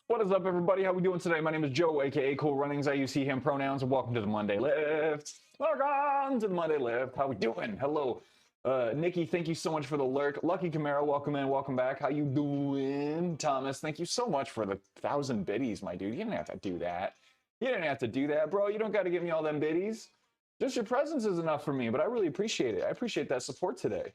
What is up, everybody? How we doing today? My name is Joe, aka Cool Runnings. I use he, him pronouns, and welcome to the Monday Lift. Welcome to the Monday Lift. How we doing? Hello. Nikki, thank you so much for the lurk. Lucky Camaro, welcome in, welcome back. How you doing? Thomas, thank you so much for the 1,000 biddies, my dude. You didn't have to do that. You didn't have to do that, bro. You don't got to give me all them biddies. Just your presence is enough for me, but I really appreciate it. I appreciate that support today.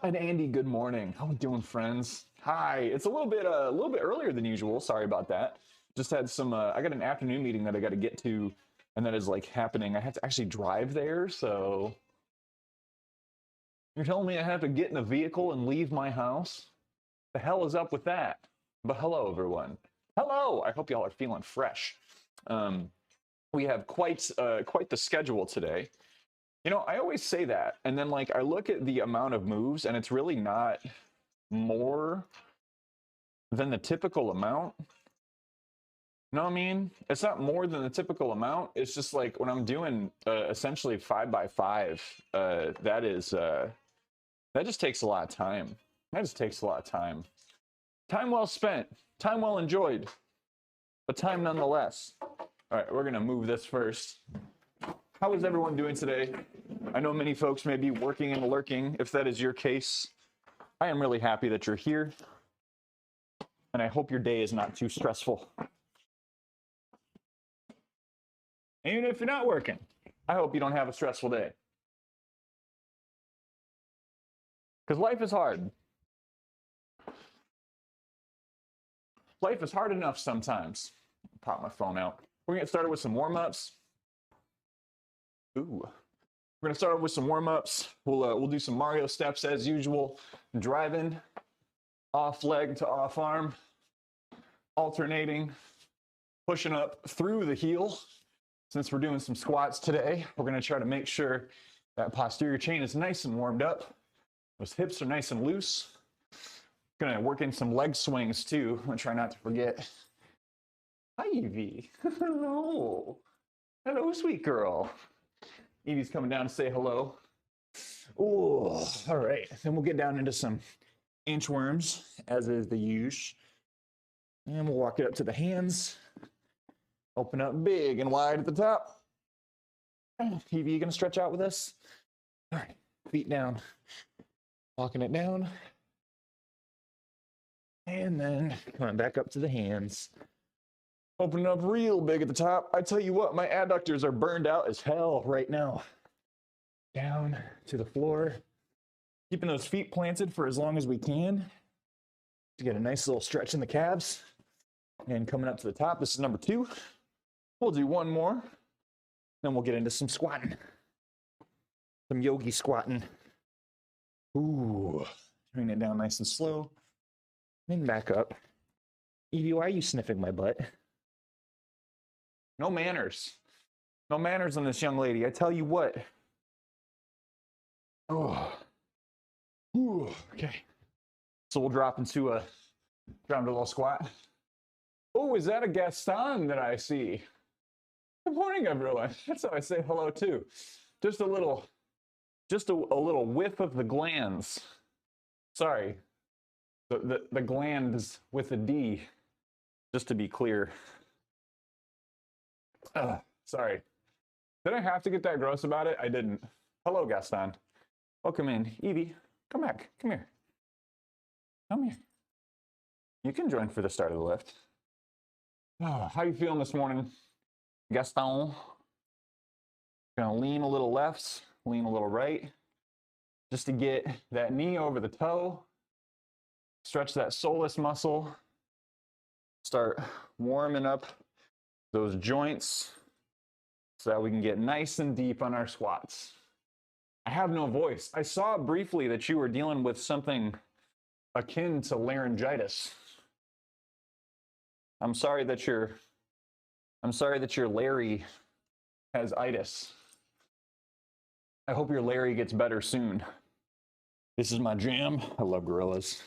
And Andy, good morning. How we doing, friends? Hi. It's a little bit earlier than usual. Sorry about that. Just had some. I got an afternoon meeting that I got to get to, and that is like happening. I have to actually drive there, so you're telling me I have to get in a vehicle and leave my house? The hell is up with that? But hello, everyone. Hello. I hope y'all are feeling fresh. We have quite the schedule today. You know, I always say that, and then like I look at the amount of moves, and it's really not more than the typical amount. You know what I mean? It's not more than the typical amount. It's just like when I'm doing essentially 5x5, that just takes a lot of time. That just takes a lot of time. Time well spent, time well enjoyed, but time nonetheless. All right, we're gonna move this first. How is everyone doing today? I know many folks may be working and lurking. If that is your case, I am really happy that you're here. And I hope your day is not too stressful. Even if you're not working, I hope you don't have a stressful day. Because life is hard. Life is hard enough sometimes. Pop my phone out. We're gonna get started with some warm-ups. Ooh. We're gonna start off with some warm-ups. We'll do some Mario steps as usual. Driving, off leg to off arm, alternating, pushing up through the heel. Since we're doing some squats today, we're gonna try to make sure that posterior chain is nice and warmed up. Those hips are nice and loose. Gonna work in some leg swings too. I'm gonna try not to forget. Hi, Evie. Hello. Hello, sweet girl. Evie's coming down to say hello. Oh, all right. Then we'll get down into some inchworms, as is the use. And we'll walk it up to the hands. Open up big and wide at the top. Evie, you gonna stretch out with us? All right, feet down. Walking it down. And then coming back up to the hands. Open up real big at the top. I tell you what, my adductors are burned out as hell right now. Down to the floor. Keeping those feet planted for as long as we can to get a nice little stretch in the calves. And coming up to the top, this is number 2. We'll do one more. Then we'll get into some squatting. Some yogi squatting. Ooh. Bring it down nice and slow. Then back up. Evie, why are you sniffing my butt? No manners. No manners on this young lady. I tell you what. Oh. Ooh, okay. So we'll drop into a little squat. Oh, is that a Gaston that I see? Good morning, everyone. That's how I say hello too. Just a little whiff of the glands. Sorry. The glands with a D, just to be clear. Sorry. Did I have to get that gross about it? I didn't. Hello, Gaston. Welcome in. Evie, come back. Come here. Come here. You can join for the start of the lift. Oh, how you feeling this morning, Gaston? Gonna lean a little left, lean a little right, just to get that knee over the toe. Stretch that soleus muscle. Start warming up those joints so that we can get nice and deep on our squats. I have no voice. I saw briefly that you were dealing with something akin to laryngitis. I'm sorry that your Larry has itis. I hope your Larry gets better soon. This is my jam. I love gorillas.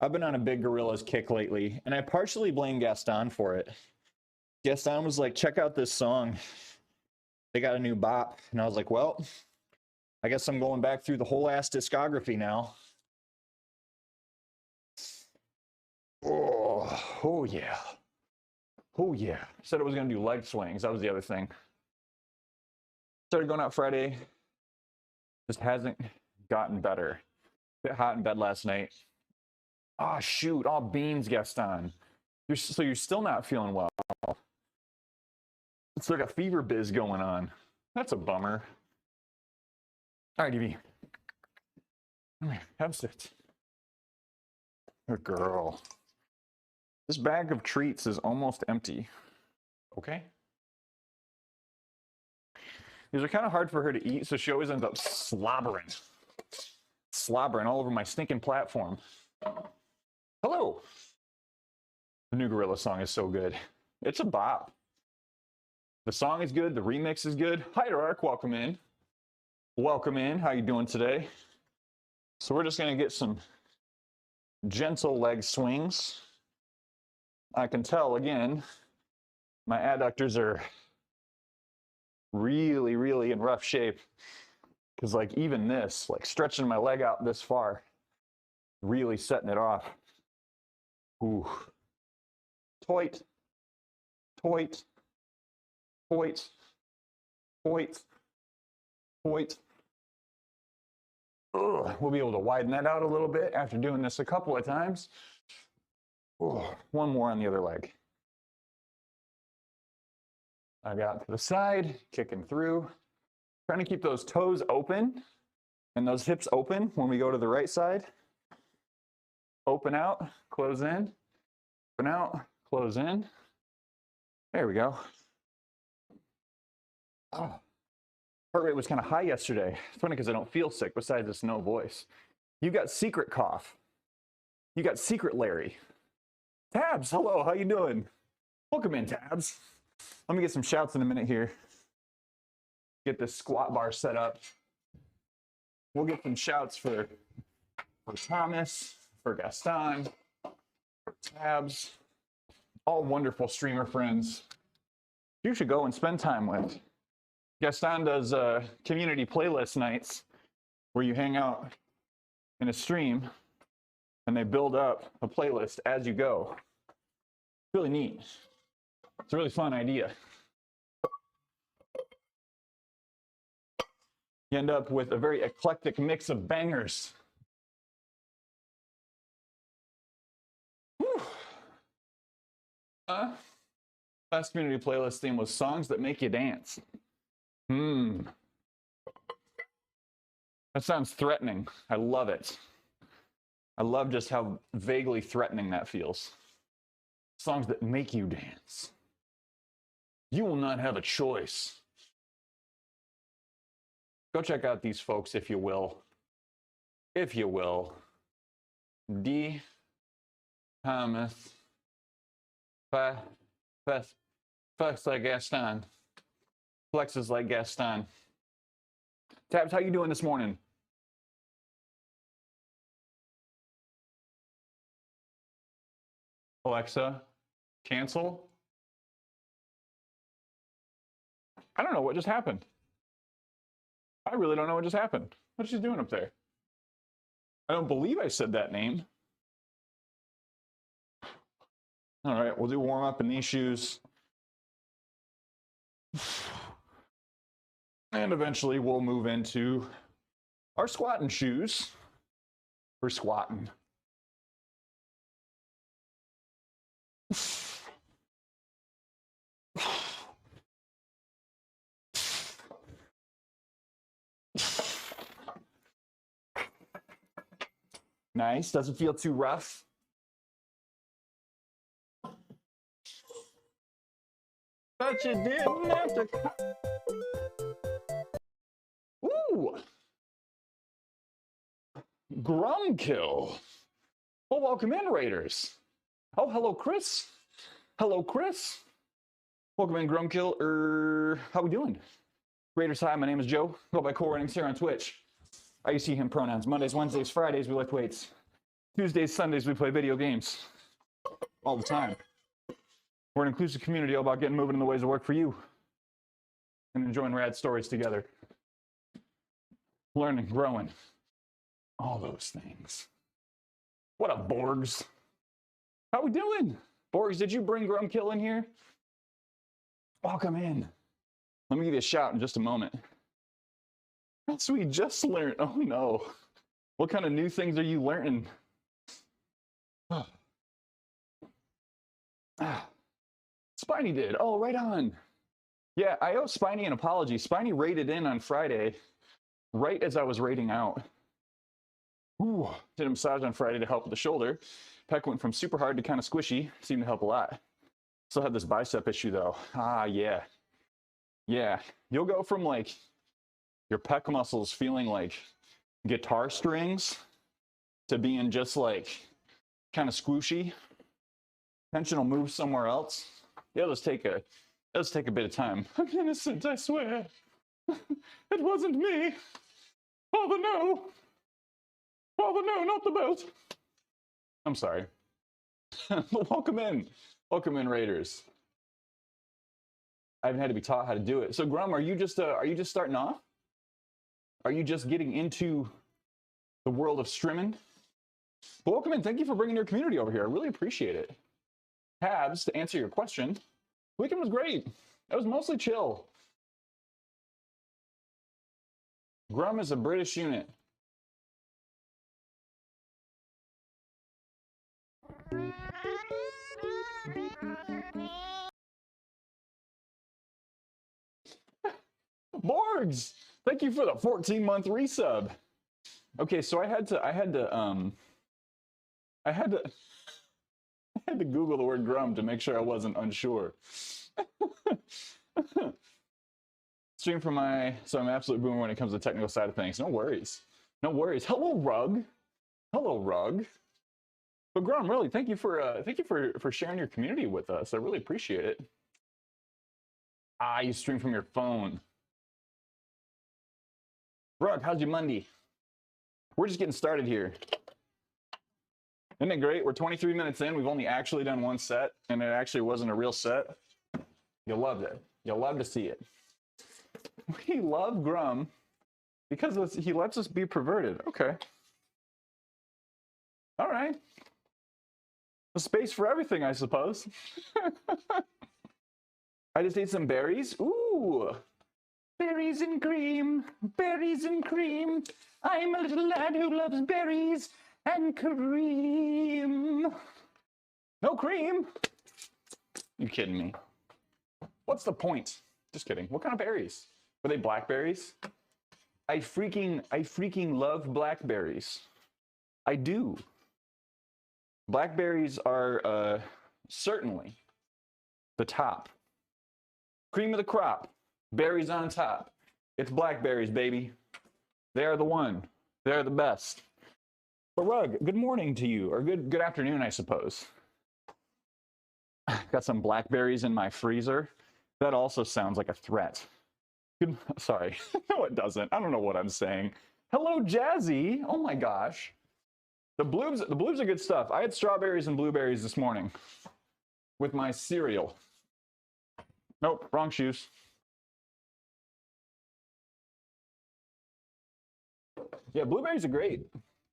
I've been on a big gorillas kick lately, and I partially blame Gaston for it. Gaston was like, check out this song. They got a new bop. And I was like, well, I guess I'm going back through the whole ass discography now. Oh, Oh yeah. Oh yeah. Said I was gonna do leg swings. That was the other thing. Started going out Friday. Just hasn't gotten better. Bit hot in bed last night. Ah, shoot. All beans, Gaston. So you're still not feeling well. It's like a fever biz going on. That's a bummer. All right, Evie. Come here. Have a sit. Good girl. This bag of treats is almost empty. Okay? These are kind of hard for her to eat, so she always ends up slobbering all over my stinking platform. Hello. The new Gorilla song is so good. It's a bop. The song is good. The remix is good. Hi, Ark. Welcome in. Welcome in. How you doing today? So we're just going to get some gentle leg swings. I can tell, again, my adductors are really, really in rough shape. Because like even this, like stretching my leg out this far, really setting it off. Ooh. Toit, toit, toit, toit, toit. Ugh. We'll be able to widen that out a little bit after doing this a couple of times. Ooh. One more on the other leg. I got to the side, kicking through. Trying to keep those toes open and those hips open when we go to the right side. Open out, close in, open out, close in. There we go. Oh. Heart rate was kind of high yesterday. It's funny because I don't feel sick besides this no voice. You got secret cough. You got secret Larry. Tabs, hello, how you doing? Welcome in, Tabs. Let me get some shouts in a minute here. Get this squat bar set up. We'll get some shouts for Thomas, for Gaston, for Tabs, all wonderful streamer friends you should go and spend time with. Gaston does community playlist nights where you hang out in a stream and they build up a playlist as you go. Really neat. It's a really fun idea. You end up with a very eclectic mix of bangers. Last community playlist theme was songs that make you dance. That sounds threatening. I love it. I love just how vaguely threatening that feels. Songs that make you dance. You will not have a choice. Go check out these folks if you will. If you will. D. Thomas. Flex like Gaston. Flexes like Gaston. Tabs, how you doing this morning? Alexa, cancel. I don't know what just happened. I really don't know what just happened. What's she doing up there? I don't believe I said that name. All right, we'll do warm up in these shoes. And eventually we'll move into our squatting shoes. We're squatting. Nice, doesn't feel too rough. But you didn't have to. Ooh! Grumkill. Well, welcome in, Raiders. Oh, hello, Chris. Hello, Chris. Welcome in, Grumkill. How we doing? Raiders, hi, my name is Joe. Go by Core Runnings here on Twitch. I see him pronouns. Mondays, Wednesdays, Fridays, we lift weights. Tuesdays, Sundays, we play video games. All the time. We're an inclusive community all about getting moving in the ways that work for you. And enjoying rad stories together. Learning, growing. All those things. What up, Borgs? How we doing? Borgs, did you bring Grumkill in here? Welcome in. Let me give you a shout in just a moment. That's what we just learned. Oh no. What kind of new things are you learning? Spiny did. Oh, right on. Yeah, I owe Spiny an apology. Spiny raided in on Friday, right as I was raiding out. Ooh, did a massage on Friday to help with the shoulder. Pec went from super hard to kind of squishy. Seemed to help a lot. Still had this bicep issue though. Yeah. Yeah. You'll go from like your pec muscles feeling like guitar strings to being just like kind of squishy. Tension will move somewhere else. Yeah, let's take a bit of time. I'm innocent, I swear. It wasn't me. Father, no. Father, no, not the belt. I'm sorry. Welcome in. Welcome in, Raiders. I haven't had to be taught how to do it. So, Grum, are you just starting off? Are you just getting into the world of streaming? But welcome in. Thank you for bringing your community over here. I really appreciate it. Tabs, to answer your question, the weekend was great. It was mostly chill. Grum is a British unit. Borgs, thank you for the 14-month resub. Okay, so I had to Google the word Grum to make sure I wasn't unsure. Stream for so I'm an absolute boomer when it comes to the technical side of things. No worries. No worries. Hello, Rug. Hello, Rug. But Grum, really, thank you for sharing your community with us. I really appreciate it. You stream from your phone. Rug, how's your Monday? We're just getting started here. Isn't it great? We're 23 minutes in. We've only actually done one set, and it actually wasn't a real set. You'll love it. You'll love to see it. We love Grum because he lets us be perverted. Okay. All right. A space for everything, I suppose. I just ate some berries. Ooh. Berries and cream. Berries and cream. I'm a little lad who loves berries and cream. No cream? You kidding me? What's the point? Just kidding. What kind of berries? Were they blackberries? I freaking love blackberries. I do. Blackberries are certainly the top. Cream of the crop. Berries on top. It's blackberries, baby. They are the one. They are the best. But Rug, good morning to you, or good afternoon, I suppose. Got some blackberries in my freezer. That also sounds like a threat. Sorry. No, it doesn't. I don't know what I'm saying. Hello, Jazzy. Oh my gosh. The bloobs are good stuff. I had strawberries and blueberries this morning with my cereal. Nope, wrong shoes. Yeah, blueberries are great.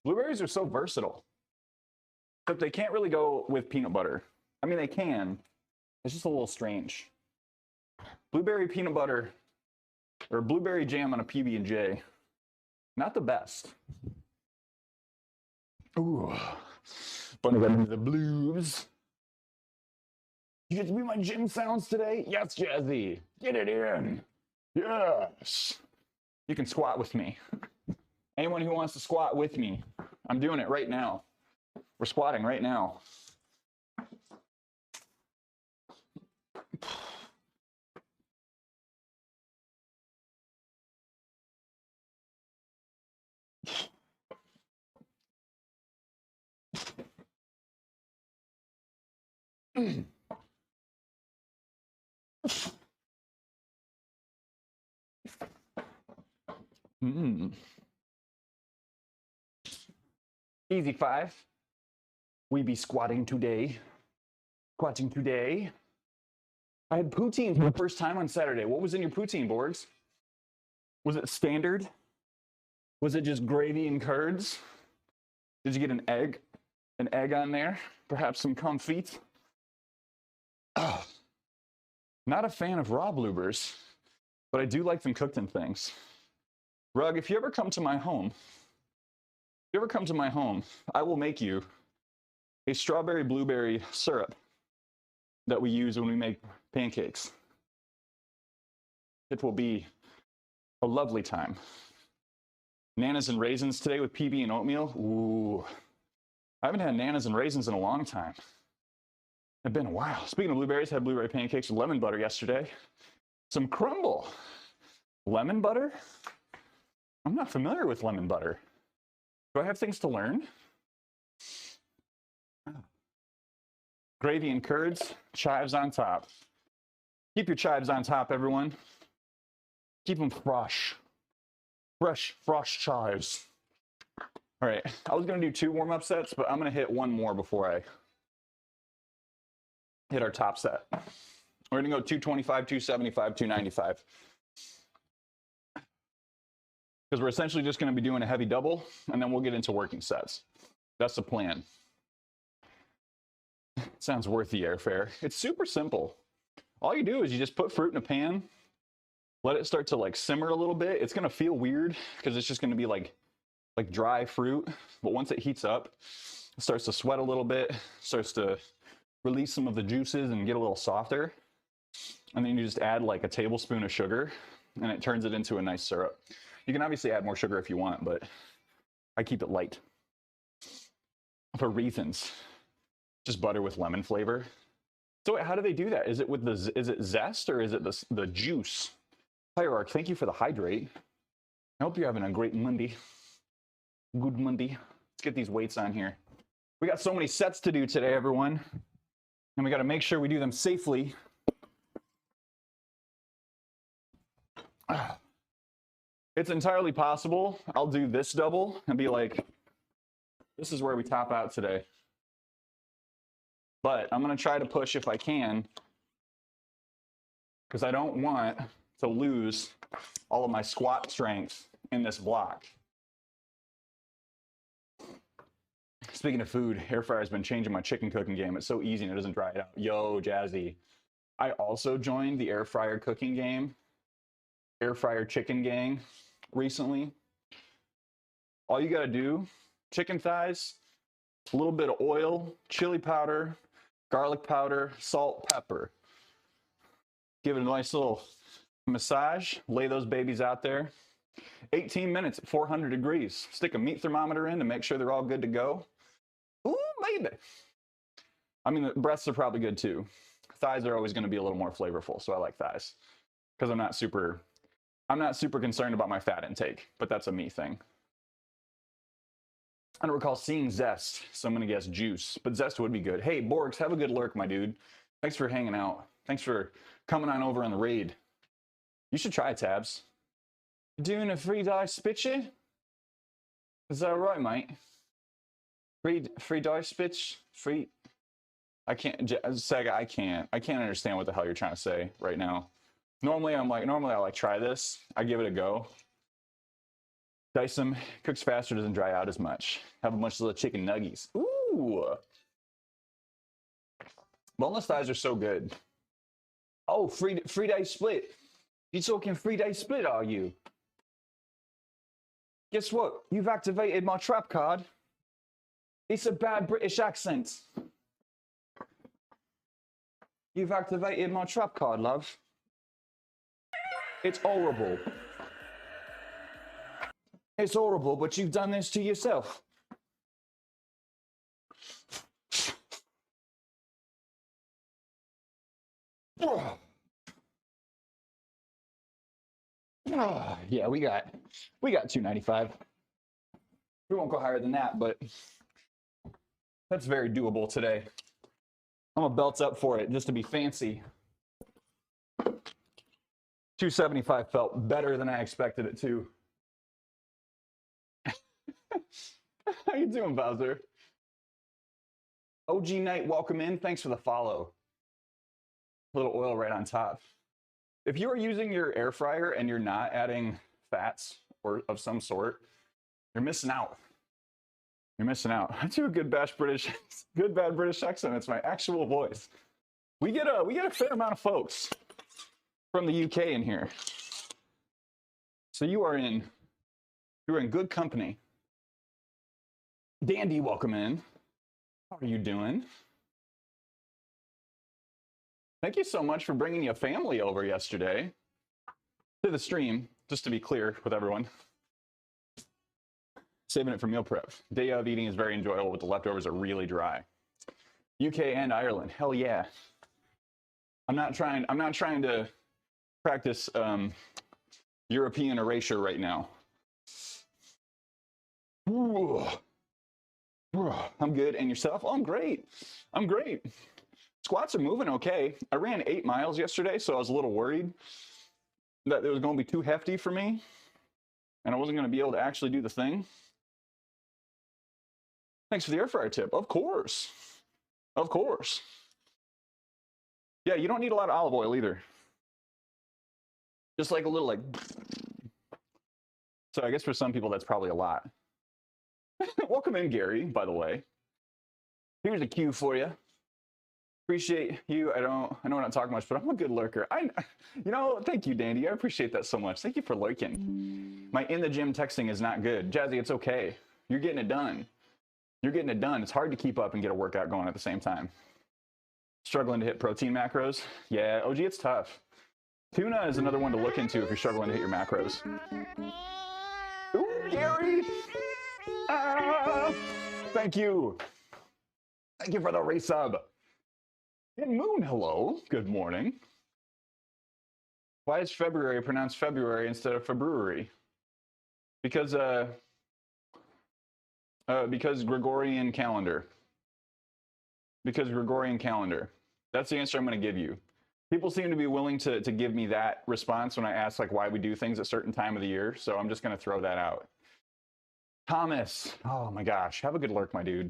Blueberries are so versatile. But they can't really go with peanut butter. I mean, they can. It's just a little strange. Blueberry peanut butter or blueberry jam on a PB&J. Not the best. Ooh. But I got into the blues. You get to be my gym sounds today? Yes, Jazzy. Get it in. Yes. You can squat with me. Anyone who wants to squat with me, I'm doing it right now. We're squatting right now. Easy 5. We be squatting today. Squatting today. I had poutine for the first time on Saturday. What was in your poutine, Borgs? Was it standard? Was it just gravy and curds? Did you get an egg? An egg on there? Perhaps some confit? Not a fan of raw bloopers, but I do like them cooked in things. Rug, if you ever come to my home, I will make you a strawberry blueberry syrup that we use when we make pancakes. It will be a lovely time. Nanas and raisins today with PB and oatmeal. Ooh, I haven't had nanas and raisins in a long time. It's been a while. Speaking of blueberries, I had blueberry pancakes with lemon butter yesterday. Some crumble. Lemon butter? I'm not familiar with lemon butter. Do I have things to learn? Gravy and curds, chives on top. Keep your chives on top, everyone. Keep them fresh. Fresh chives. All right, I was gonna do 2 warm-up sets, but I'm gonna hit 1 more before I hit our top set. We're gonna go 225, 275, 295. Because we're essentially just gonna be doing a heavy double, and then we'll get into working sets. That's the plan. Sounds worth the airfare. It's super simple. All you do is you just put fruit in a pan, let it start to like simmer a little bit. It's gonna feel weird because it's just gonna be like dry fruit. But once it heats up, it starts to sweat a little bit, starts to release some of the juices and get a little softer. And then you just add like a tablespoon of sugar and it turns it into a nice syrup. You can obviously add more sugar if you want, but I keep it light for reasons. Just butter with lemon flavor. So wait, how do they do that? Is it with is it zest or is it the juice? Hierarch, thank you for the hydrate. I hope you're having a great Monday. Good Monday. Let's get these weights on here. We got so many sets to do today, everyone. And we got to make sure we do them safely. It's entirely possible I'll do this double and be like, this is where we top out today. But I'm going to try to push if I can, because I don't want to lose all of my squat strength in this block. Speaking of food, air fryer has been changing my chicken cooking game. It's so easy and it doesn't dry it out. Yo, Jazzy. I also joined the air fryer cooking game, air fryer chicken gang recently. All you got to do, chicken thighs, a little bit of oil, chili powder, garlic powder, salt, pepper. Give it a nice little massage. Lay those babies out there. 18 minutes at 400 degrees. Stick a meat thermometer in to make sure they're all good to go. Ooh, baby. I mean, the breasts are probably good too. Thighs are always going to be a little more flavorful, so I like thighs. Because I'm not super concerned about my fat intake, but that's a me thing. I don't recall seeing zest, so I'm going to guess juice, but zest would be good. Hey, Borgs, have a good lurk, my dude. Thanks for hanging out. Thanks for coming on over on the raid. You should try it, Tabs. Doing a free dive spitchy? Is that right, mate? Free dive spitch? Free? I can't, Sega, I can't understand what the hell you're trying to say right now. Normally I try this. I give it a go. Dice them, cooks faster, doesn't dry out as much. Have a bunch of little chicken nuggies. Ooh. Boneless thighs are so good. Oh, free day split. You talking free day split, are you? Guess what? You've activated my trap card. It's a bad British accent. You've activated my trap card, love. It's horrible. It's horrible, but you've done this to yourself. Yeah, we got 295. We won't go higher than that, but that's very doable today. I'm gonna belt up for it just to be fancy. 275 felt better than I expected it to. How you doing, Bowser? OG Knight, welcome in. Thanks for the follow. A little oil right on top. If you are using your air fryer and you're not adding fats or of some sort, you're missing out. You're missing out. I do a good bad British accent. It's my actual voice. We get a fair amount of folks from the UK in here. So you're in good company. Dandy, welcome in. How are you doing? Thank you so much for bringing your family over yesterday to the stream, just to be clear with everyone. Saving it for meal prep. Day of eating is very enjoyable, but the leftovers are really dry. UK and Ireland, hell yeah. I'm not trying to practice European erasure right now. Ooh. I'm good. And yourself? Oh, I'm great. I'm great. Squats are moving okay. I ran 8 miles yesterday, so I was a little worried that it was going to be too hefty for me and I wasn't going to be able to actually do the thing. Thanks for the air fryer tip. Of course. Of course. Yeah, you don't need a lot of olive oil either. Just like a little like. So I guess for some people that's probably a lot. Welcome in, Gary, by the way. Here's a cue for you. Appreciate you. I know we're not talking much, but I'm a good lurker. Thank you, Dandy. I appreciate that so much. Thank you for lurking. My in the gym texting is not good. Jazzy, it's okay. You're getting it done. You're getting it done. It's hard to keep up and get a workout going at the same time. Struggling to hit protein macros? Yeah, OG, it's tough. Tuna is another one to look into if you're struggling to hit your macros. Ooh, Gary! Thank you. Thank you for the resub. And Moon, hello. Good morning. Why is February pronounced February instead of February? Because Gregorian calendar. Because Gregorian calendar. That's the answer I'm going to give you. People seem to be willing to give me that response when I ask like why we do things at a certain time of the year. So I'm just going to throw that out. Thomas, oh my gosh, have a good lurk, my dude.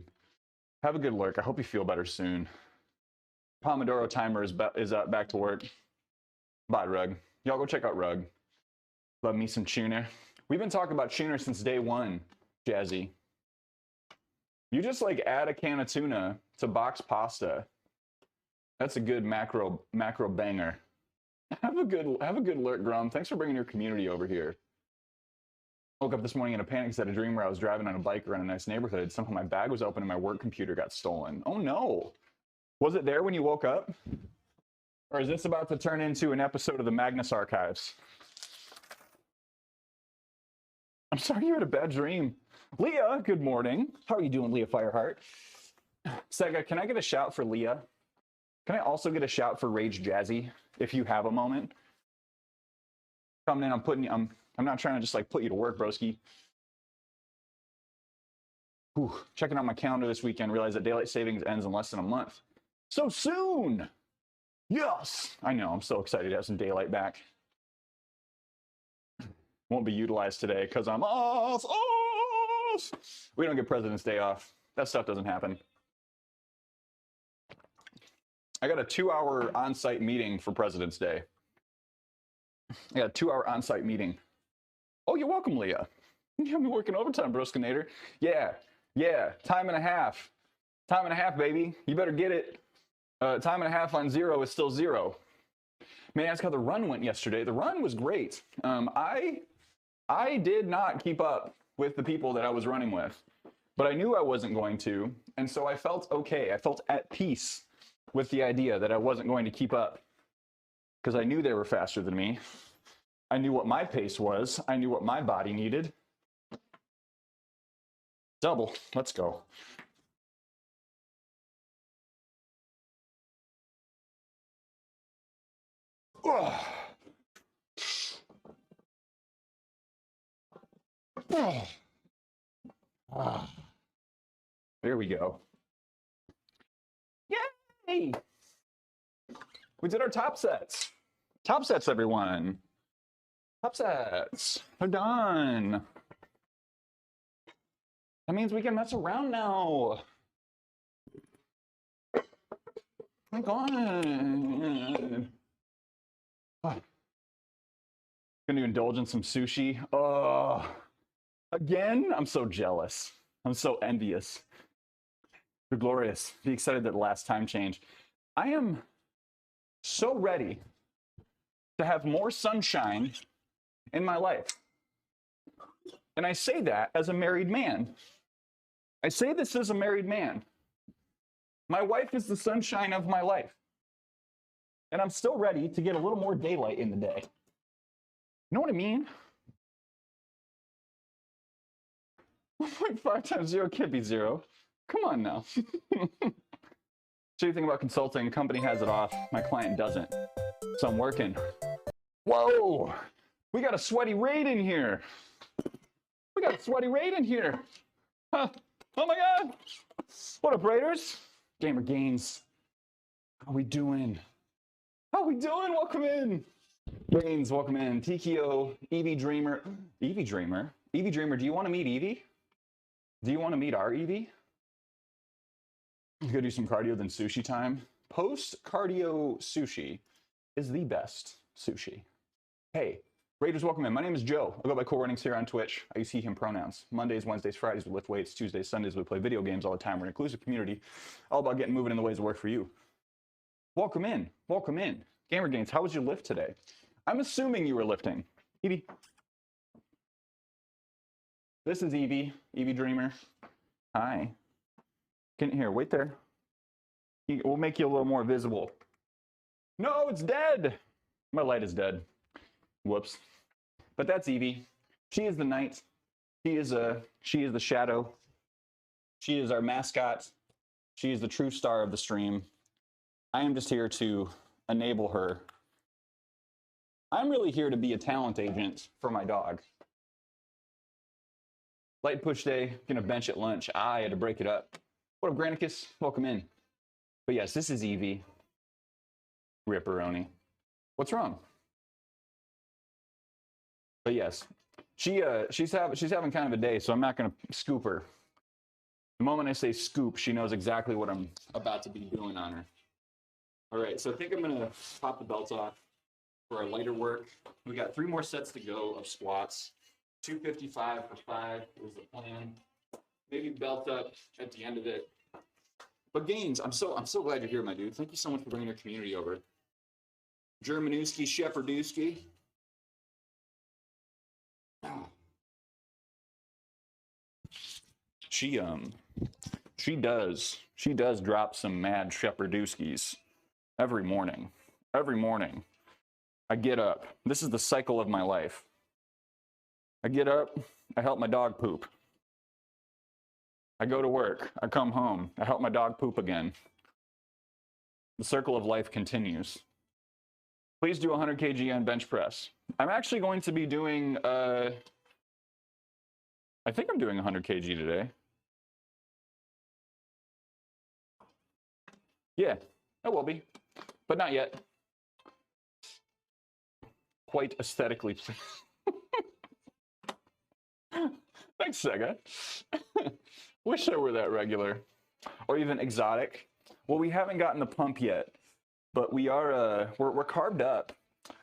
Have a good lurk. I hope you feel better soon. Pomodoro timer is back to work. Bye, Rug. Y'all go check out Rug. Love me some tuna. We've been talking about tuna since day one, Jazzy. You just like add a can of tuna to box pasta. That's a good macro banger. Have a good lurk, Grum. Thanks for bringing your community over here. Woke up this morning in a panic because I had a dream where I was driving on a bike around a nice neighborhood. Somehow my bag was open and my work computer got stolen. Oh no. Was it there when you woke up? Or is this about to turn into an episode of the Magnus Archives? I'm sorry you had a bad dream. Leah, good morning. How are you doing, Leah Fireheart? Sega, can I get a shout for Leah? Can I also get a shout for Rage Jazzy, if you have a moment? Coming in, I'm not trying to just like put you to work, broski. Whew. Checking out my calendar this weekend, realized that daylight savings ends in less than a month. So soon! Yes! I know, I'm so excited to have some daylight back. Won't be utilized today because I'm off. We don't get President's Day off. That stuff doesn't happen. I got a 2-hour on-site meeting for President's Day. I got a 2-hour on-site meeting. Oh, you're welcome, Leah. You have me working overtime, Broskinator. Yeah, time and a half. Time and a half, baby. You better get it. Time and a half on 0 is still 0. May I ask how the run went yesterday? The run was great. I did not keep up with the people that I was running with, but I knew I wasn't going to, and so I felt okay. I felt at peace with the idea that I wasn't going to keep up because I knew they were faster than me. I knew what my pace was. I knew what my body needed. Double. Let's go. Oh. Oh. Ah. There we go. Yay! We did our top sets. Top sets, everyone. Top sets. They're done. That means we can mess around now. My God. Oh. Gonna indulge in some sushi. Oh, again? I'm so jealous. I'm so envious. You're glorious. Be excited that the last time changed. I am so ready to have more sunshine in my life. And I say that as a married man. I say this as a married man. My wife is the sunshine of my life. And I'm still ready to get a little more daylight in the day. You know what I mean? 1.5 times 0 can't be 0. Come on now. So you think about consulting, a company has it off, my client doesn't. So I'm working. Whoa! We got a sweaty raid in here. We got a sweaty raid in here. Huh. Oh my God! What up, Raiders? Gamer Gains. How we doing? How we doing? Welcome in. Gains, welcome in. TKO, Evie Dreamer. Evie Dreamer? Evie Dreamer, do you want to meet Evie? Do you want to meet our Evie? Go do some cardio, then sushi time. Post-cardio sushi is the best sushi. Hey, Raiders, welcome in. My name is Joe. I go by Cool Runnings here on Twitch. I use he, him pronouns. Mondays, Wednesdays, Fridays, we lift weights. Tuesdays, Sundays, we play video games all the time. We're an inclusive community, all about getting moving in the ways that work for you. Welcome in. Welcome in. Gamer Gains, how was your lift today? I'm assuming you were lifting. Evie. This is Evie. Evie Dreamer. Hi. Here, wait there. We'll make you a little more visible. No, it's dead. My light is dead. Whoops. But that's Evie. She is the night. She is the shadow. She is our mascot. She is the true star of the stream. I am just here to enable her. I'm really here to be a talent agent for my dog. Light push day, gonna bench at lunch. I had to break it up. What up, Granicus? Welcome in. But yes, this is Evie. Ripperoni. What's wrong? But yes, she's having kind of a day, so I'm not gonna scoop her. The moment I say scoop, she knows exactly what I'm about to be doing on her. All right, so I think I'm gonna pop the belt off for our lighter work. We got 3 more sets to go of squats. 255 for 5 is the plan. Maybe belt up at the end of it. But Gaines, I'm so glad you're here, my dude. Thank you so much for bringing your community over. Germanewski, Shepherdewski. She does drop some mad Shepherdewskis every morning. Every morning. I get up. This is the cycle of my life. I get up, I help my dog poop. I go to work, I come home, I help my dog poop again. The circle of life continues. Please do 100 kg on bench press. I'm actually going to be doing, I think I'm doing 100 kg today. Yeah, I will be, but not yet. Quite aesthetically. Thanks, Sega. Wish I were that regular, or even exotic. Well, we haven't gotten the pump yet, but we are. We're carved up.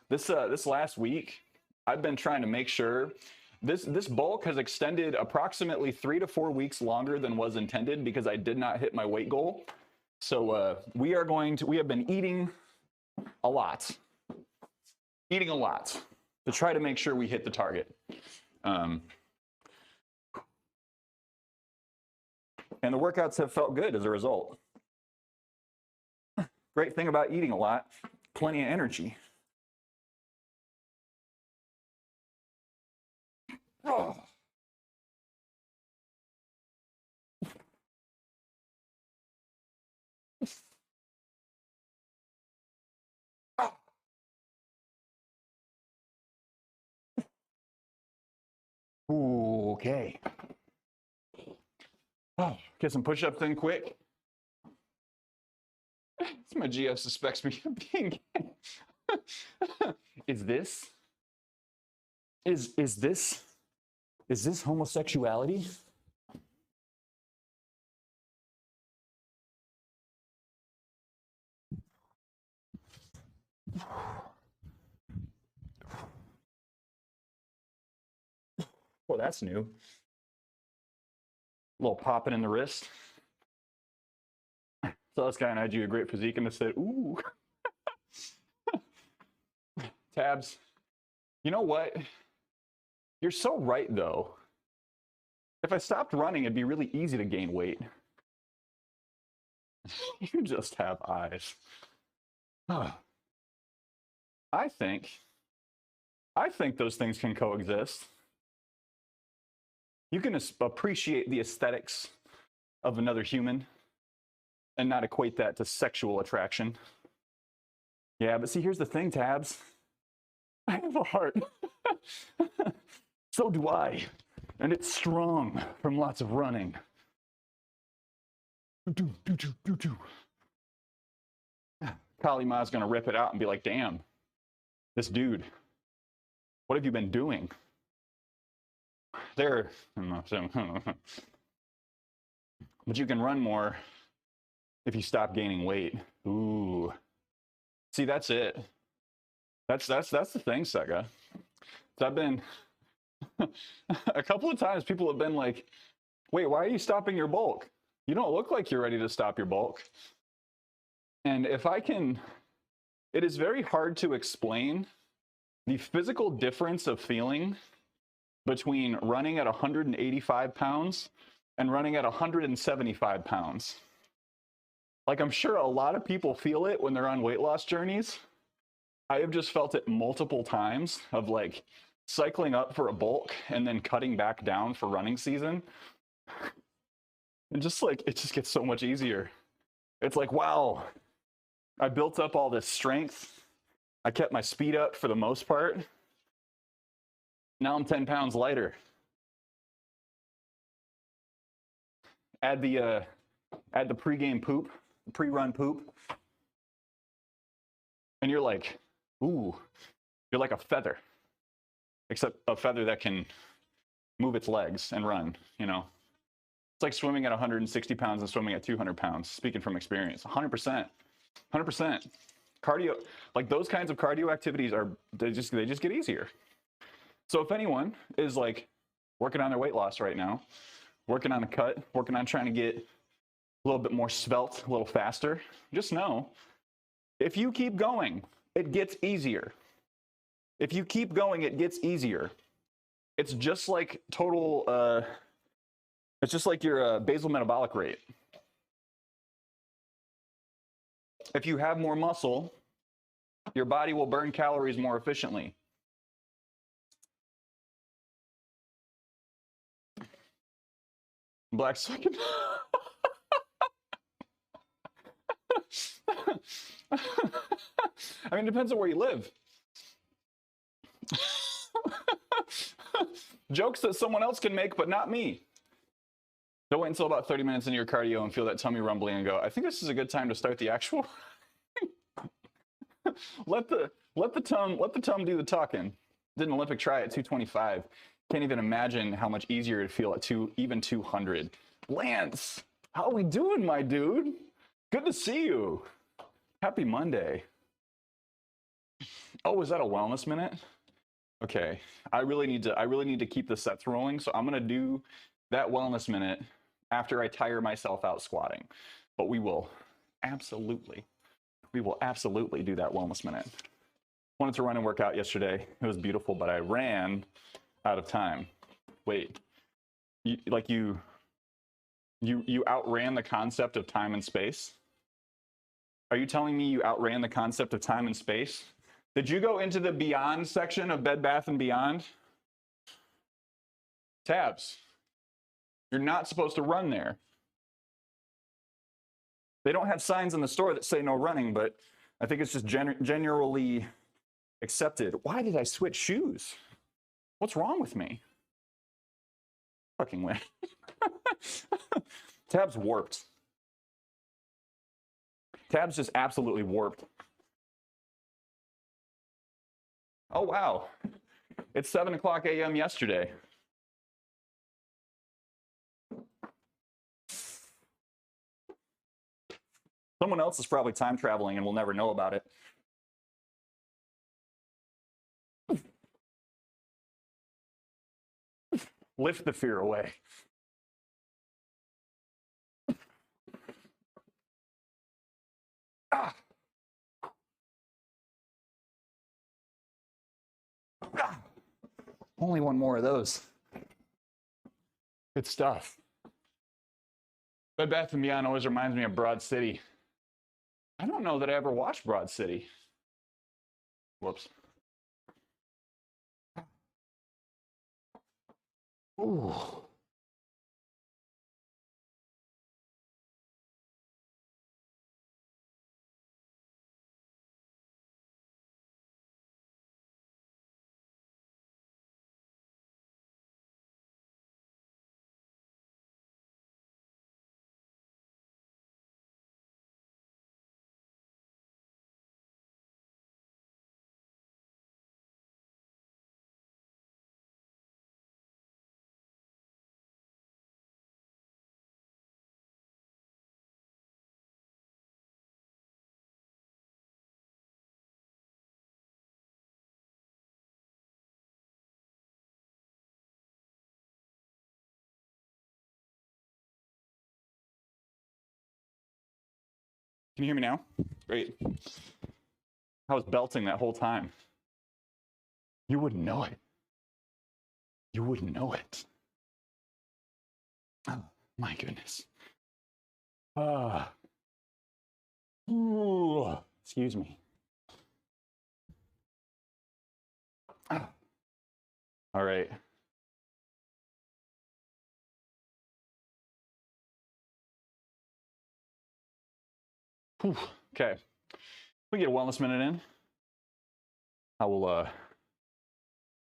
This last week, I've been trying to make sure this bulk has extended approximately 3 to 4 weeks longer than was intended because I did not hit my weight goal. So we have been eating a lot to try to make sure we hit the target. And the workouts have felt good as a result. Great thing about eating a lot, plenty of energy. Oh. Ooh, okay. Oh, get some push-ups in quick. It's my GF suspects me of being gay. Is this homosexuality? Well, that's new. A little popping in the wrist. So this guy and I do a great physique and I said, ooh. Tabs, you know what? You're so right, though. If I stopped running, it'd be really easy to gain weight. You just have eyes. I think those things can coexist. You can appreciate the aesthetics of another human and not equate that to sexual attraction. Yeah, but see, here's the thing, Tabs. I have a heart. So do I. And it's strong from lots of running. Kali Ma's gonna rip it out and be like, damn, this dude, what have you been doing? But you can run more if you stop gaining weight. Ooh. See, that's it. That's the thing, Sega. So I've been a couple of times people have been like, wait, why are you stopping your bulk? You don't look like you're ready to stop your bulk. And if I can, it is very hard to explain the physical difference of feeling between running at 185 pounds and running at 175 pounds. Like, I'm sure a lot of people feel it when they're on weight loss journeys. I have just felt it multiple times of like cycling up for a bulk and then cutting back down for running season. And just like, it just gets so much easier. It's like, wow, I built up all this strength. I kept my speed up for the most part. Now I'm 10 pounds lighter. Add the pre-game poop, pre-run poop. And you're like, ooh, you're like a feather. Except a feather that can move its legs and run, you know? It's like swimming at 160 pounds and swimming at 200 pounds, speaking from experience. 100%. 100%. Cardio, like those kinds of cardio activities they just get easier. So if anyone is like working on their weight loss right now, working on a cut, working on trying to get a little bit more svelte, a little faster, just know, if you keep going, it gets easier. If you keep going, it gets easier. It's just like it's just like your basal metabolic rate. If you have more muscle, your body will burn calories more efficiently. Black second. I mean, it depends on where you live. Jokes that someone else can make, but not me. Don't wait until about 30 minutes into your cardio and feel that tummy rumbling and go, I think this is a good time to start the actual. let the tum do the talking. Did an Olympic try at 225. Can't even imagine how much easier it'd feel at even 200. Lance, how we doing, my dude? Good to see you. Happy Monday. Oh, is that a wellness minute? Okay, I really need to keep the sets rolling, so I'm gonna do that wellness minute after I tire myself out squatting. But we will absolutely do that wellness minute. Wanted to run and work out yesterday. It was beautiful, but I ran out of time. Wait, you outran the concept of time and space? Are you telling me you outran the concept of time and space? Did you go into the Beyond section of Bed Bath & Beyond? Tabs. You're not supposed to run there. They don't have signs in the store that say no running, but I think it's just generally accepted. Why did I switch shoes? What's wrong with me? Fucking way. Tabs warped. Tabs just absolutely warped. Oh, wow. It's 7:00 a.m. yesterday. Someone else is probably time traveling and we'll never know about it. Lift the fear away. Ah. Only one more of those. Good stuff. Bed Bath & Beyond always reminds me of Broad City. I don't know that I ever watched Broad City. Whoops. Ooh. Can you hear me now? Great. I was belting that whole time. You wouldn't know it. You wouldn't know it. Oh, my goodness. Excuse me. All right. Whew. Okay. We get a wellness minute in. I will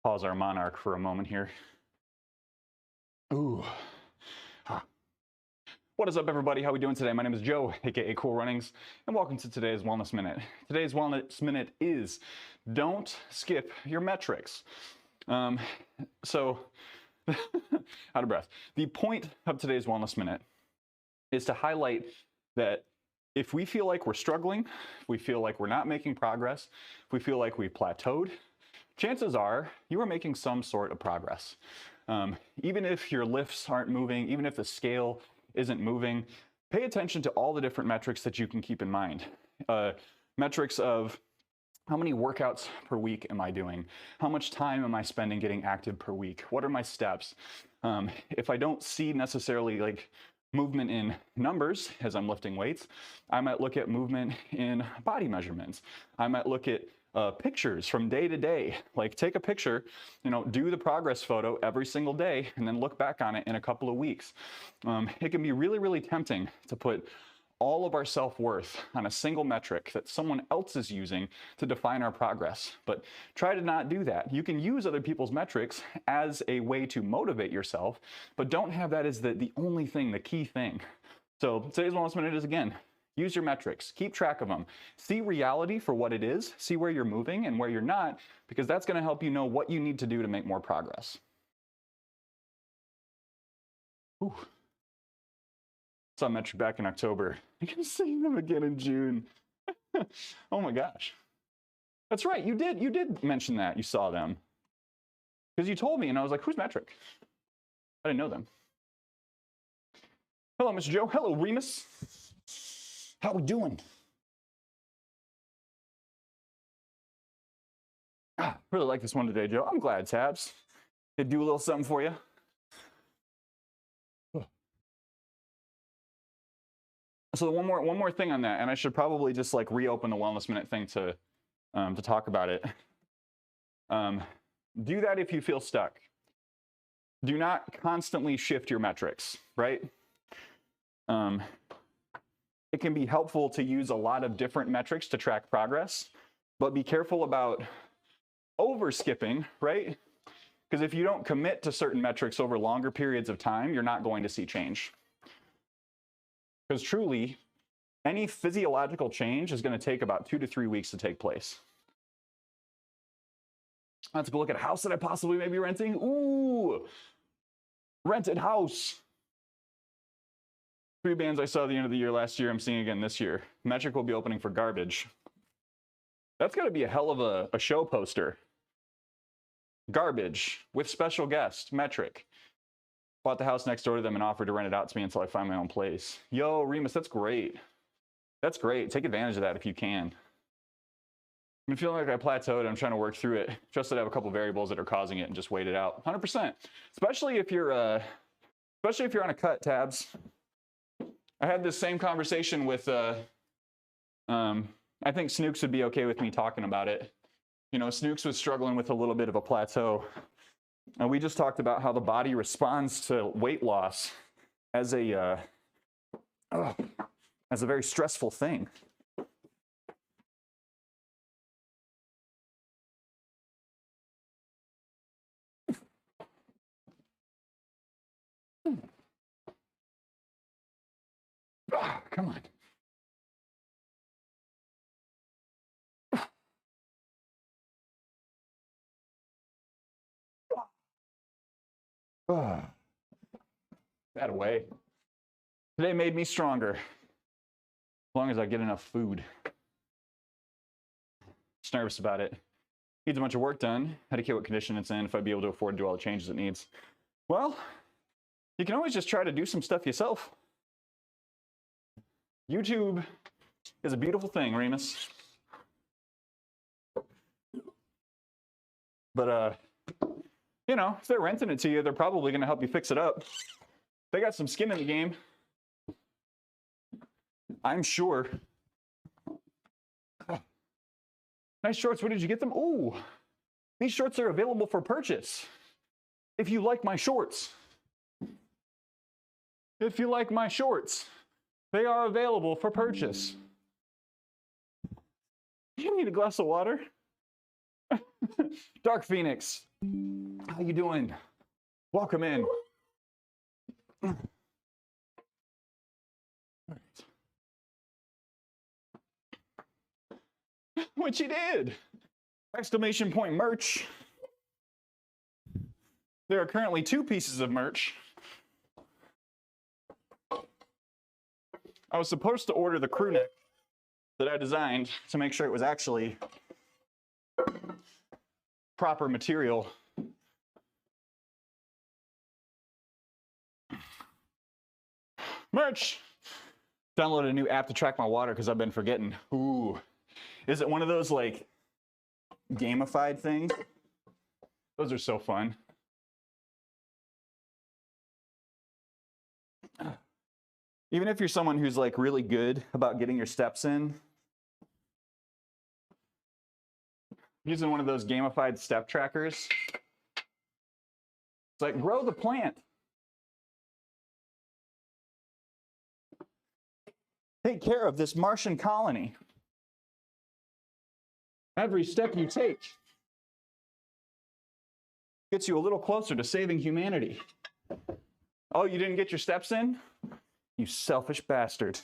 pause our monarch for a moment here. Ooh. What is up, everybody? How we doing today? My name is Joe, aka Cool Runnings, and welcome to today's Wellness Minute. Today's Wellness Minute is don't skip your metrics. So, out of breath. The point of today's Wellness Minute is to highlight that if we feel like we're struggling, if we feel like we're not making progress, if we feel like we've plateaued, chances are you are making some sort of progress. Even if your lifts aren't moving, even if the scale isn't moving, pay attention to all the different metrics that you can keep in mind. Metrics of how many workouts per week am I doing? How much time am I spending getting active per week? What are my steps? If I don't see necessarily like movement in numbers as I'm lifting weights, I might look at movement in body measurements. I might look at pictures from day to day. Like take a picture, do the progress photo every single day and then look back on it in a couple of weeks. It can be really, really tempting to put all of our self-worth on a single metric that someone else is using to define our progress. But try to not do that. You can use other people's metrics as a way to motivate yourself, but don't have that as the only thing, the key thing. So today's Wellness Minute is, again, use your metrics, keep track of them, see reality for what it is, see where you're moving and where you're not, because that's going to help you know what you need to do to make more progress. Ooh. Saw metric back in October. I can see them again in June. Oh my gosh. That's right, you did mention that you saw them. Because you told me and I was like, who's metric? I didn't know them. Hello, Mr. Joe. Hello, Remus. How we doing? Really like this one today, Joe. I'm glad, Tabs. Did do a little something for you. So one more thing on that, and I should probably just like reopen the Wellness Minute thing to talk about it. Do that if you feel stuck. Do not constantly shift your metrics, right? It can be helpful to use a lot of different metrics to track progress, but be careful about over skipping, right? Because if you don't commit to certain metrics over longer periods of time, you're not going to see change. Because truly, any physiological change is going to take about 2 to 3 weeks to take place. Let's go look at a house that I possibly may be renting. Ooh, rented house. 3 bands I saw at the end of the year last year, I'm seeing again this year. Metric will be opening for Garbage. That's got to be a hell of a show poster. Garbage with special guest, Metric. Bought the house next door to them and offered to rent it out to me until I find my own place. Yo, Remus, that's great. That's great. Take advantage of that if you can. I'm feeling like I plateaued. I'm trying to work through it. Just that I have a couple variables that are causing it and just wait it out. 100%. Especially if you're on a cut, Tabs. I had this same conversation with I think Snooks would be okay with me talking about it. You know, Snooks was struggling with a little bit of a plateau. And we just talked about how the body responds to weight loss as a very stressful thing. Oh, come on. That away. Today made me stronger. As long as I get enough food. Just nervous about it. Needs a bunch of work done. How to care what condition it's in, if I'd be able to afford to do all the changes it needs. Well, you can always just try to do some stuff yourself. YouTube is a beautiful thing, Remus. But, you know, if they're renting it to you, they're probably going to help you fix it up. They got some skin in the game. I'm sure. Oh. Nice shorts. Where did you get them? Ooh, these shorts are available for purchase. If you like my shorts. If you like my shorts, they are available for purchase. You need a glass of water? Dark Phoenix, how you doing? Welcome in. All right. What you did? Exclamation point merch. There are currently 2 pieces of merch. I was supposed to order the crew neck that I designed to make sure it was actually proper material. Merch! Downloaded a new app to track my water because I've been forgetting. Ooh. Is it one of those like gamified things? Those are so fun. Even if you're someone who's like really good about getting your steps in, using one of those gamified step trackers, it's like grow the plant. Take care of this Martian colony. Every step you take gets you a little closer to saving humanity. Oh, you didn't get your steps in? You selfish bastard.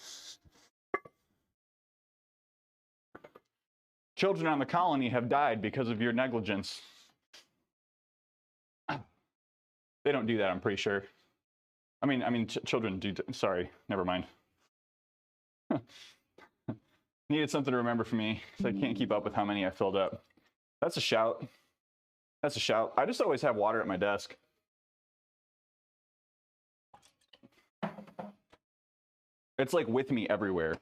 Children on the colony have died because of your negligence. They don't do that, I'm pretty sure. I mean, children do. Sorry, never mind. Needed something to remember for me, so I can't keep up with how many I filled up. That's a shout. That's a shout. I just always have water at my desk. It's like with me everywhere.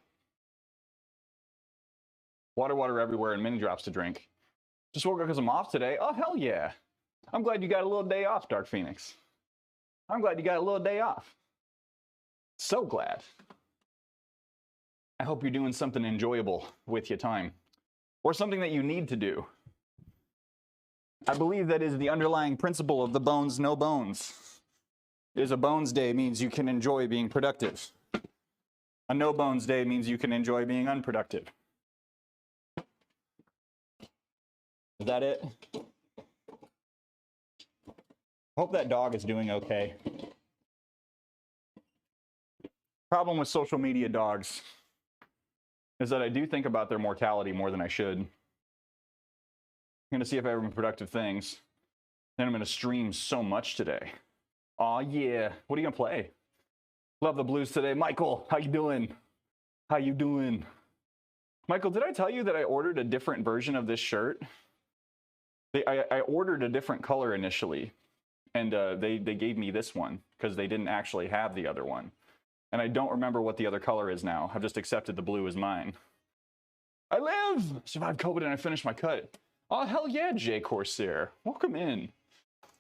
Water everywhere and mini drops to drink. Just woke up because I'm off today. Oh, hell yeah. I'm glad you got a little day off, Dark Phoenix. I'm glad you got a little day off. So glad. I hope you're doing something enjoyable with your time. Or something that you need to do. I believe that is the underlying principle of the bones, no bones. Is a bones day means you can enjoy being productive. A no bones day means you can enjoy being unproductive. Is that it? Hope that dog is doing okay. Problem with social media dogs is that I do think about their mortality more than I should. I'm going to see if I have any productive things. Then I'm going to stream so much today. Aw, yeah. What are you going to play? Love the blues today. Michael, how you doing? How you doing? Michael, did I tell you that I ordered a different version of this shirt? I ordered a different color initially, and they gave me this one because they didn't actually have the other one. And I don't remember what the other color is now. I've just accepted the blue as mine. I live! Survived COVID and I finished my cut. Oh, hell yeah, Jay Corsair. Welcome in.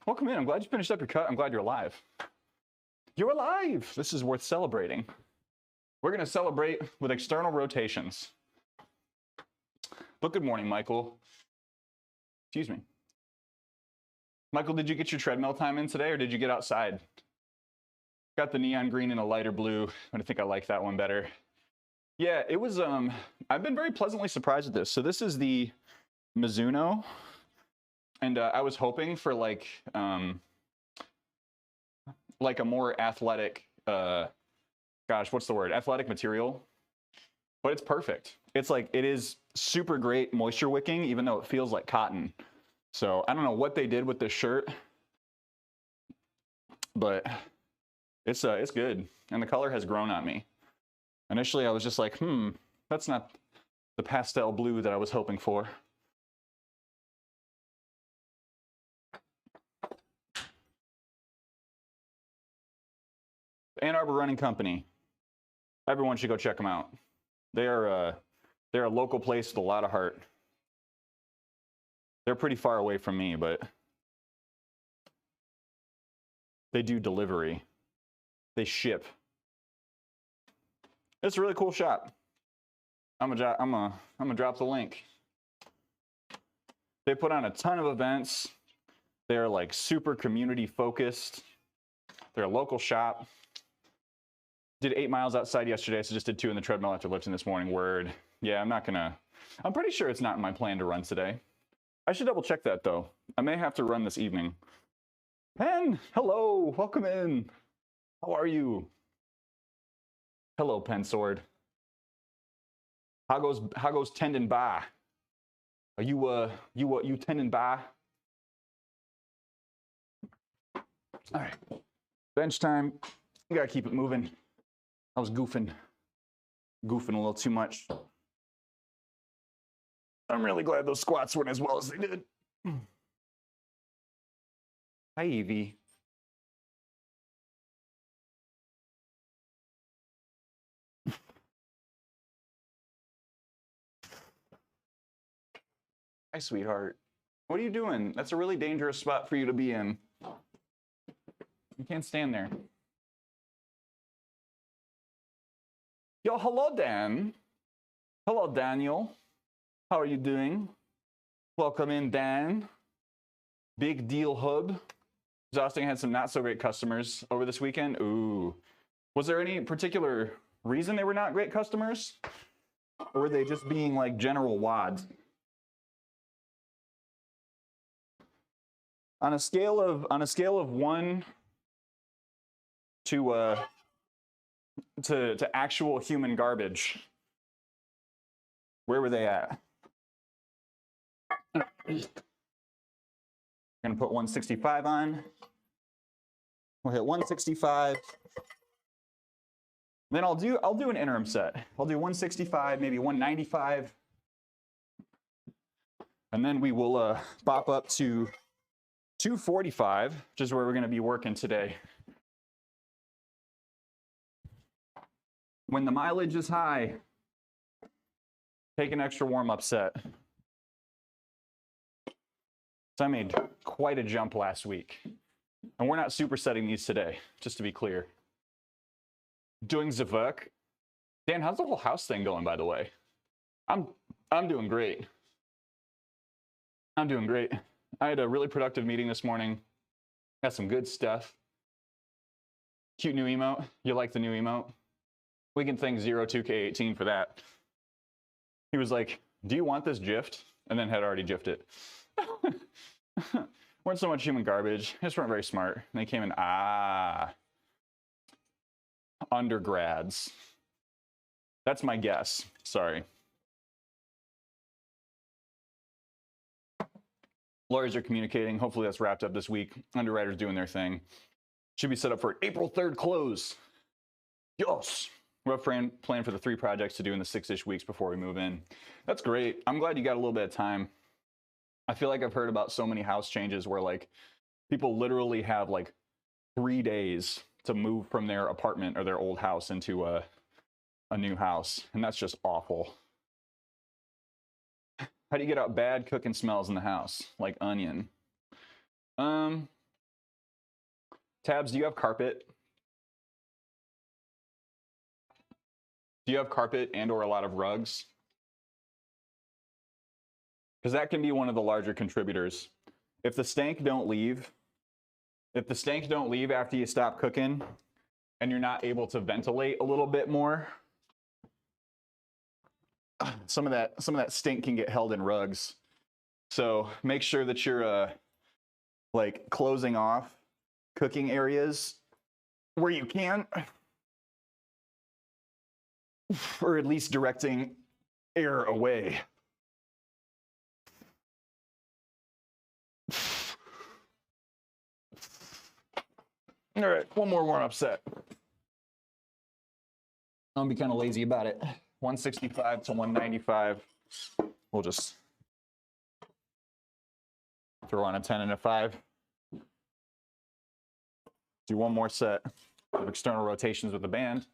Welcome in. I'm glad you finished up your cut. I'm glad you're alive. You're alive! This is worth celebrating. We're going to celebrate with external rotations. But good morning, Michael. Excuse me. Michael, did you get your treadmill time in today or did you get outside? Got the neon green and a lighter blue, but I think I like that one better. Yeah, it was, I've been very pleasantly surprised with this. So this is the Mizuno, and I was hoping for like a more athletic, gosh, what's the word? Athletic material, but it's perfect. It's like, it is super great moisture wicking, even though it feels like cotton. So I don't know what they did with this shirt, but it's good. And the color has grown on me. Initially, I was just like, that's not the pastel blue that I was hoping for. Ann Arbor Running Company. Everyone should go check them out. They're a local place with a lot of heart. They're pretty far away from me, but they do delivery. They ship. It's a really cool shop. I'm gonna drop the link. They put on a ton of events. They're like super community focused. They're a local shop. Did 8 miles outside yesterday, so just did 2 in the treadmill after lifting this morning. Word. Yeah, I'm pretty sure it's not in my plan to run today. I should double check that though. I may have to run this evening. Pen, hello, welcome in. How are you? Hello, Pen Sword. How goes tendon by? Are you tendon by? All right, bench time. We gotta keep it moving. I was goofing a little too much. I'm really glad those squats went as well as they did. Hi, Evie. Hi, sweetheart. What are you doing? That's a really dangerous spot for you to be in. You can't stand there. Yo, hello, Dan. Hello, Daniel. How are you doing? Welcome in, Dan. Big Deal Hub. Zosting had some not so great customers over this weekend. Ooh. Was there any particular reason they were not great customers? Or were they just being like general wads? On a scale of 1 to actual human garbage, where were they at? Gonna put 165 on. We'll hit 165. Then I'll do an interim set. I'll do 165, maybe 195. And then we will bop up to 245, which is where we're gonna be working today. When the mileage is high, take an extra warm-up set. So I made quite a jump last week. And we're not supersetting these today, just to be clear. Doing the work. Dan, how's the whole house thing going, by the way? I'm doing great. I'm doing great. I had a really productive meeting this morning. Got some good stuff. Cute new emote. You like the new emote? We can thank 02K18 for that. He was like, do you want this GIFed? And then had already GIFed it. Weren't so much human garbage. Just weren't very smart. And they came in, undergrads. That's my guess. Sorry. Lawyers are communicating. Hopefully that's wrapped up this week. Underwriters doing their thing. Should be set up for an April 3rd close. Yes. Rough plan for the 3 projects to do in the 6-ish weeks before we move in. That's great. I'm glad you got a little bit of time. I feel like I've heard about so many house changes where like people literally have like 3 days to move from their apartment or their old house into a new house. And that's just awful. How do you get out bad cooking smells in the house? Like onion. Tabs, do you have carpet? Do you have carpet and or a lot of rugs? Because that can be one of the larger contributors. If the stank don't leave after you stop cooking and you're not able to ventilate a little bit more, some of that stink can get held in rugs. So make sure that you're like closing off cooking areas where you can, or at least directing air away. All right, one more warm-up set. I'll be kind of lazy about it. 165 to 195. We'll just throw on a 10 and a 5. Do one more set of external rotations with the band.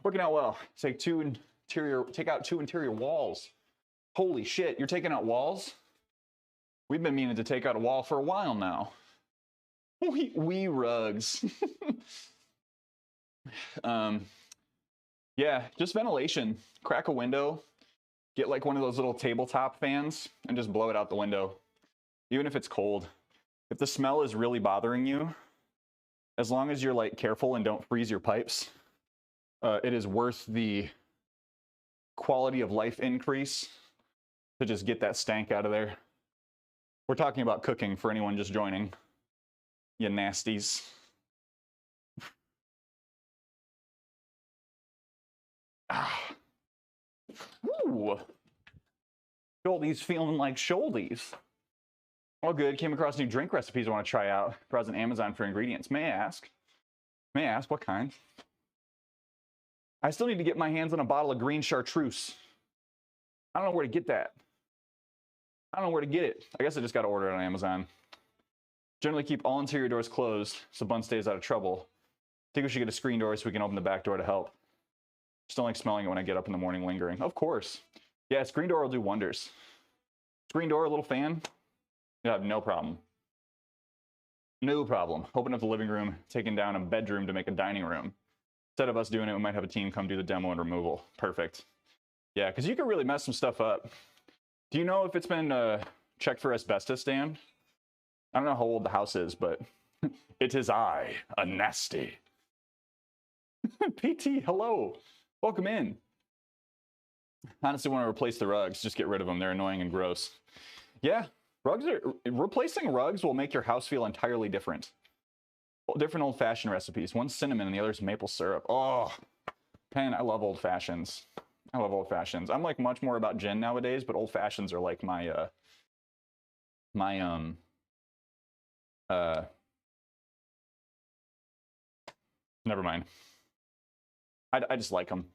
Working out well. Take out 2 interior walls. Holy shit, you're taking out walls? We've been meaning to take out a wall for a while now. We rugs. Yeah, just ventilation. Crack a window. Get like one of those little tabletop fans and just blow it out the window. Even if it's cold. If the smell is really bothering you, as long as you're like careful and don't freeze your pipes, it is worth the quality of life increase to just get that stank out of there. We're talking about cooking for anyone just joining. You nasties. Ooh. Shouldies feeling like shouldies. All good. Came across new drink recipes I want to try out. Browsing Amazon for ingredients. May I ask? May I ask what kind? I still need to get my hands on a bottle of green chartreuse. I don't know where to get that. I don't know where to get it. I guess I just got to order it on Amazon. Generally keep all interior doors closed so Bun stays out of trouble. Think we should get a screen door so we can open the back door to help. Just don't like smelling it when I get up in the morning lingering. Of course. Yeah, screen door will do wonders. Screen door, a little fan. You have no problem. No problem. Open up the living room, taking down a bedroom to make a dining room. Instead of us doing it, we might have a team come do the demo and removal. Perfect. Yeah, because you can really mess some stuff up. Do you know if it's been checked for asbestos, Dan? I don't know how old the house is, but it is I, a nasty. PT, hello. Welcome in. Honestly, want to replace the rugs. Just get rid of them. They're annoying and gross. Yeah, replacing rugs will make your house feel entirely different. Different old-fashioned recipes. One's cinnamon and the other's maple syrup. Oh, Pen, I love old fashions. I love old fashions. I'm like much more about gin nowadays, but old fashions are like my never mind. I just like them.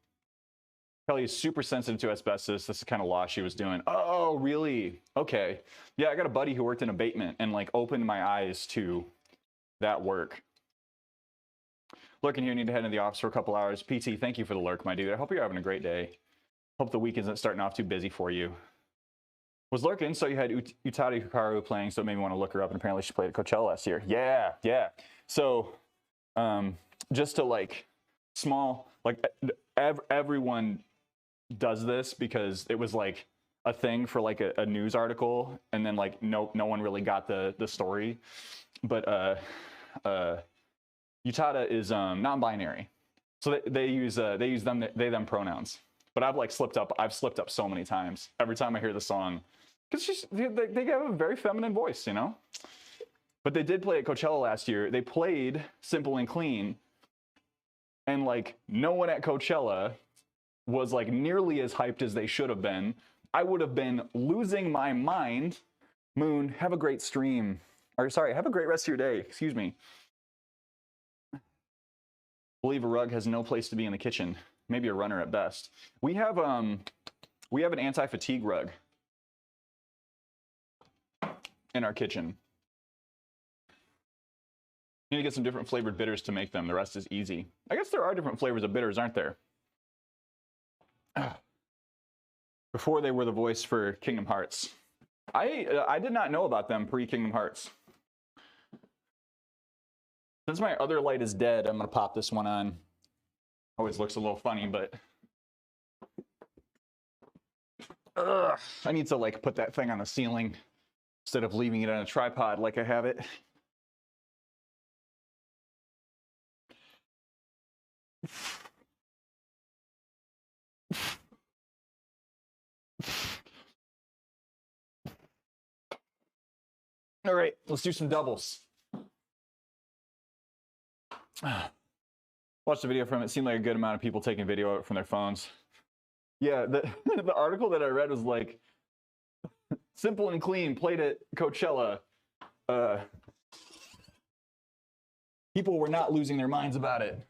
Kelly is super sensitive to asbestos. This is the kind of law she was doing. Oh, really? Okay. Yeah, I got a buddy who worked in abatement and like opened my eyes to that work. Lurking here, need to head into the office for a couple hours. PT, thank you for the lurk, my dude. I hope you're having a great day. Hope the week isn't starting off too busy for you. Was lurking, so you had Utada Hikaru playing, so it made me want to look her up, and apparently she played at Coachella last year. Yeah. So, just to like, small, like everyone does this because it was like a thing for like a news article, and then like no one really got the story. But Utada is non-binary, so they use them they them pronouns. But I've like slipped up so many times. Every time I hear the song, because they have a very feminine voice, you know. But they did play at Coachella last year. They played Simple and Clean, and like no one at Coachella was like nearly as hyped as they should have been. I would have been losing my mind. Moon, have a great stream. Or sorry, have a great rest of your day. Excuse me. Believe a rug has no place to be in the kitchen. Maybe a runner at best. We have an anti-fatigue rug in our kitchen. Need to get some different flavored bitters to make them. The rest is easy. I guess there are different flavors of bitters, aren't there? before they were the voice for Kingdom Hearts. I did not know about them pre-Kingdom Hearts. Since my other light is dead, I'm gonna pop this one on. Always looks a little funny, but I need to like put that thing on the ceiling instead of leaving it on a tripod like I have it. All right, let's do some doubles. Watched the video from it. It seemed like a good amount of people taking video of it from their phones. Yeah, the article that I read was like, simple and clean, played at Coachella. People were not losing their minds about it.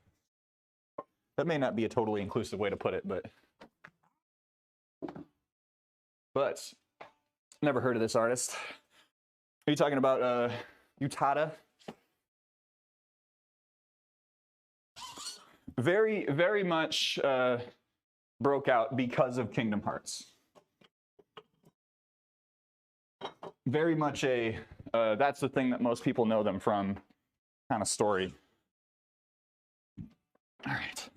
That may not be a totally inclusive way to put it, but never heard of this artist. Are you talking about Utada? Very, very much broke out because of Kingdom Hearts. Very much a, that's the thing that most people know them from kind of story. All right.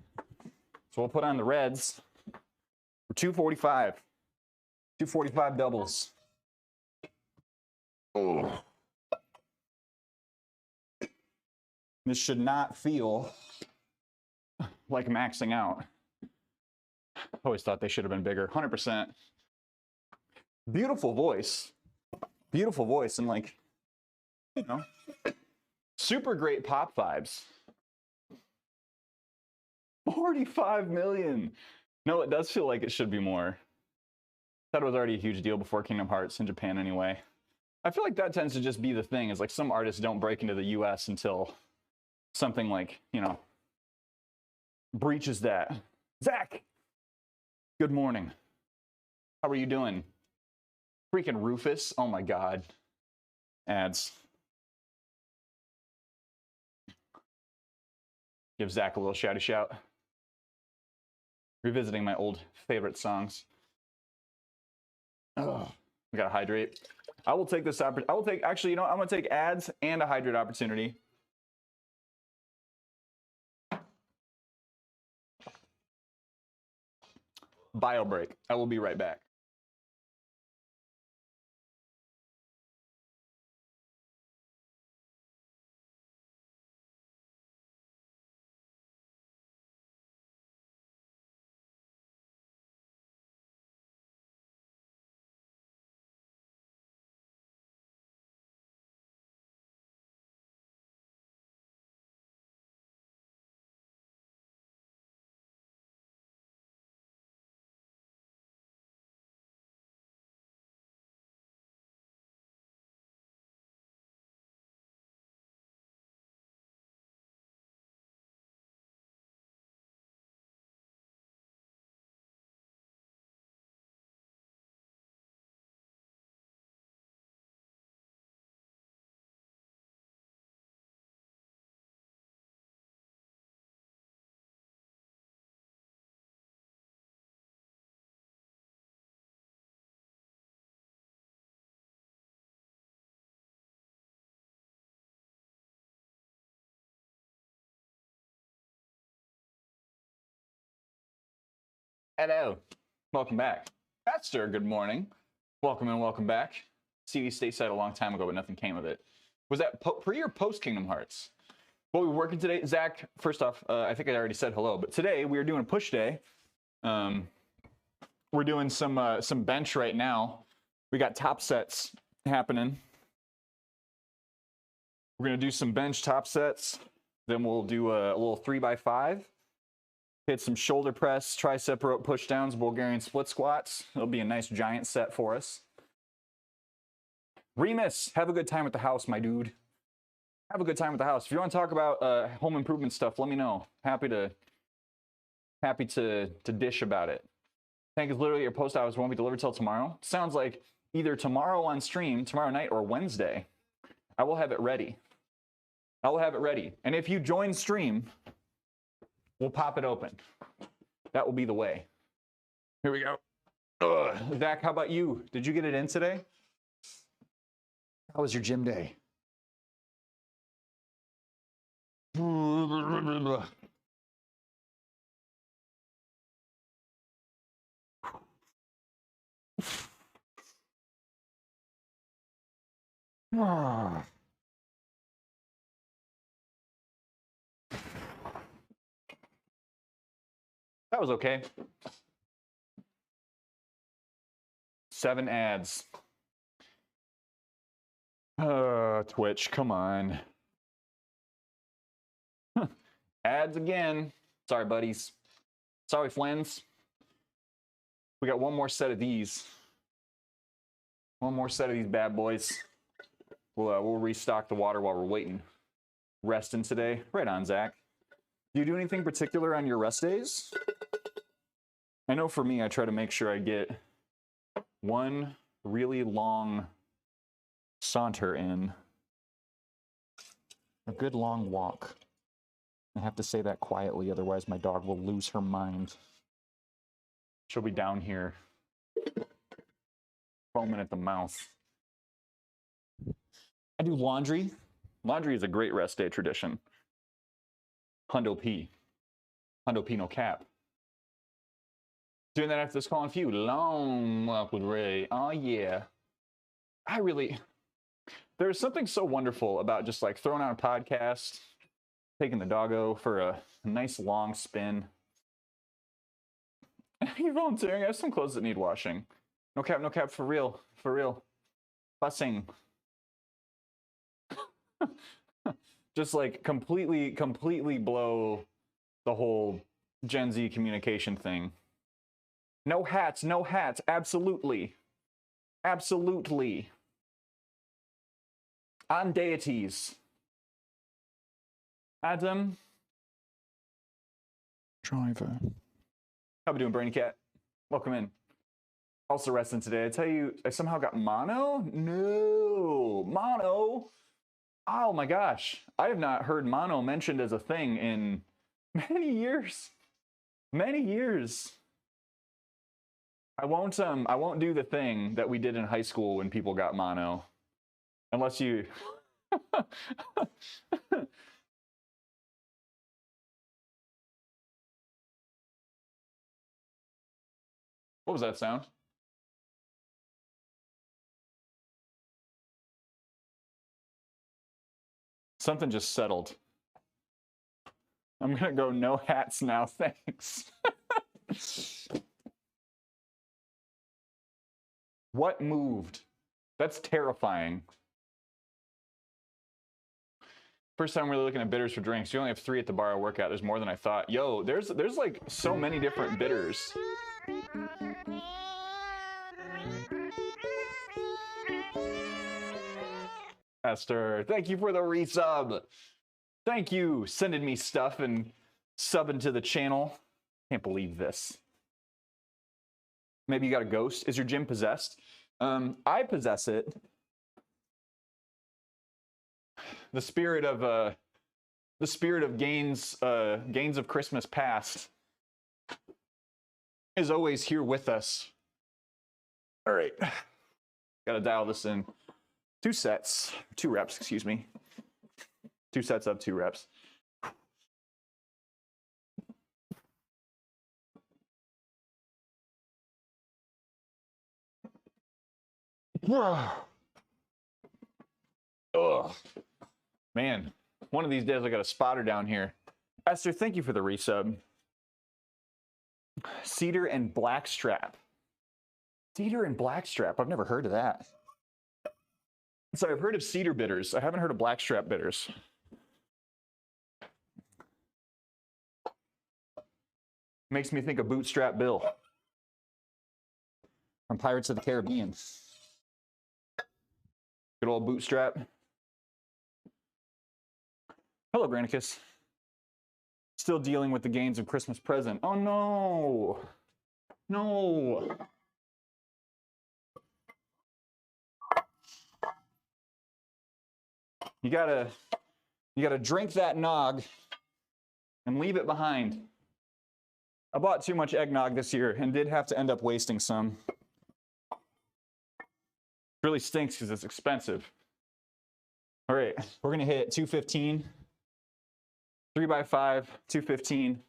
So we'll put on the reds for 245. 245 doubles. Oh. This should not feel like maxing out. Always thought they should have been bigger. 100%. Beautiful voice. Beautiful voice and like, you know, super great pop vibes. 45 million. No, it does feel like it should be more. Thought it was already a huge deal before Kingdom Hearts in Japan anyway. I feel like that tends to just be the thing, is like some artists don't break into the US until something like, you know, breaches that. Zach, good morning. How are you doing? Freaking Rufus, oh my God. Ads. Give Zach a little shouty shout. Revisiting my old favorite songs. Oh, we gotta hydrate. I will take this opportunity. I will take, actually, you know, I'm gonna take ads and a hydrate opportunity. Bio break. I will be right back. Hello. Welcome back. Pastor, good morning. Welcome and welcome back. CD stateside a long time ago, but nothing came of it. Was that pre or post Kingdom Hearts? What we're working today, Zach, first off, I think I already said hello, but today we are doing a push day. We're doing some bench right now. We got top sets happening. We're gonna do some bench top sets. Then we'll do a little 3x5. Hit some shoulder press, tricep rope push downs, Bulgarian split squats. It'll be a nice giant set for us. Remus, have a good time at the house, my dude. Have a good time at the house. If you want to talk about home improvement stuff, let me know. Happy to dish about it. Tank is literally your post hours won't be delivered till tomorrow. Sounds like either tomorrow on stream, tomorrow night, or Wednesday. I will have it ready. I will have it ready. And if you join stream, we'll pop it open. That will be the way. Here we go. Zach, how about you? Did you get it in today? How was your gym day? That was okay. 7 ads. Twitch, come on. Ads again. Sorry, buddies. Sorry, friends. We got one more set of these. One more set of these bad boys. We'll restock the water while we're waiting. Resting today. Right on, Zach. Do you do anything particular on your rest days? I know for me, I try to make sure I get one really long saunter in. A good long walk. I have to say that quietly, otherwise my dog will lose her mind. She'll be down here, foaming at the mouth. I do laundry. Laundry is a great rest day tradition. Hundo P. Hundo P no cap. Doing that after this calling for you. Long walk with Ray. Oh yeah. There's something so wonderful about just like throwing out a podcast, taking the doggo for a nice long spin. You're volunteering. I have some clothes that need washing. No cap, for real. For real. Fussing. Just like completely blow the whole Gen Z communication thing. No hats, absolutely. Absolutely. On deities. Adam. Driver. How we doing, Brainy Cat? Welcome in. Also resting today. I tell you, I somehow got mono? No. Mono? Oh my gosh. I have not heard mono mentioned as a thing in many years. Many years. I won't do the thing that we did in high school when people got mono. Unless you What was that sound? Something just settled. I'm gonna go no hats now, thanks. What moved? That's terrifying. First time really looking at bitters for drinks. You only have 3 at the bar I work at. There's more than I thought. Yo, there's like so many different bitters. Esther, thank you for the resub. Thank you, sending me stuff and subbing to the channel. Can't believe this. Maybe you got a ghost. Is your gym possessed? I possess it. The spirit of gains of Christmas past is always here with us. All right, gotta dial this in. 2 reps, excuse me. 2 sets of 2 reps. Ugh. Man, one of these days I got a spotter down here. Esther, thank you for the resub. Cedar and blackstrap. Cedar and blackstrap. I've never heard of that. So I've heard of cedar bitters. I haven't heard of blackstrap bitters. Makes me think of Bootstrap Bill from Pirates of the Caribbean. Good old Bootstrap. Hello, Granicus. Still dealing with the gains of Christmas present. Oh no! No! You gotta drink that nog and leave it behind. I bought too much eggnog this year and did have to end up wasting some. Really stinks because it's expensive. All right, we're gonna hit 215, 3x5, 215.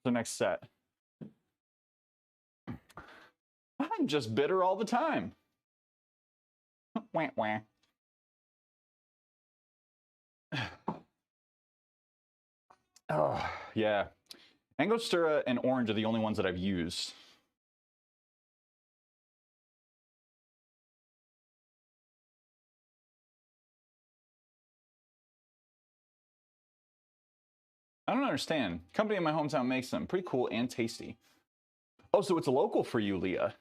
The next set. I'm just bitter all the time. Wah, wah. Oh, yeah. Angostura and orange are the only ones that I've used. I don't understand. Company in my hometown makes them. Pretty cool and tasty. Oh, so it's local for you, Leah.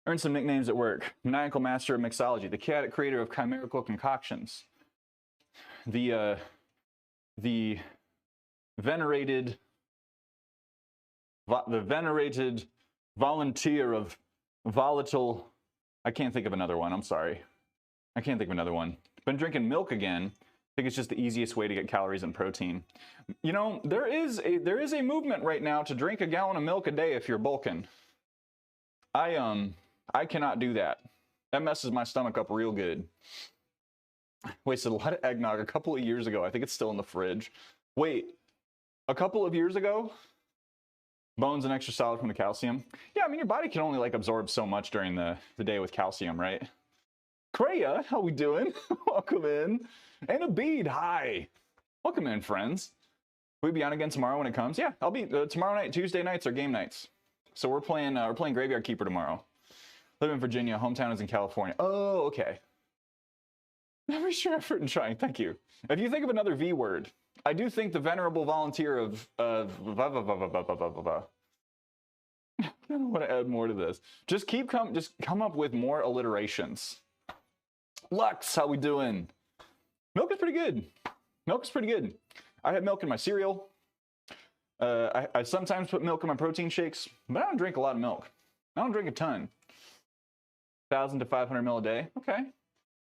Earned some nicknames at work. Maniacal master of mixology. The chaotic creator of chimerical concoctions. The venerated volunteer of volatile. I can't think of another one. I'm sorry. I can't think of another one. Been drinking milk again. I think it's just the easiest way to get calories and protein. You know, there is a movement right now to drink a gallon of milk a day if you're bulking. I cannot do that. That messes my stomach up real good. Wasted a lot of eggnog a couple of years ago. I think it's still in the fridge. Wait, a couple of years ago? Bones and extra solid from the calcium. Yeah, I mean, your body can only like absorb so much during the day with calcium, right? Kreia, how we doing? Welcome in. And a bead, hi. Welcome in, friends. Will we be on again tomorrow when it comes? Yeah, I'll be tomorrow night. Tuesday nights are game nights. So we're playing Graveyard Keeper tomorrow. Live in Virginia, hometown is in California. Oh, okay. Every sure effort in trying, thank you. If you think of another V word, I do think the venerable volunteer of I don't want to add more to this. Just come up with more alliterations. Lux, how we doing? Milk is pretty good. Milk is pretty good. I have milk in my cereal. I sometimes put milk in my protein shakes, but I don't drink a lot of milk. I don't drink a ton. 1,000 to 500 ml a day. Okay.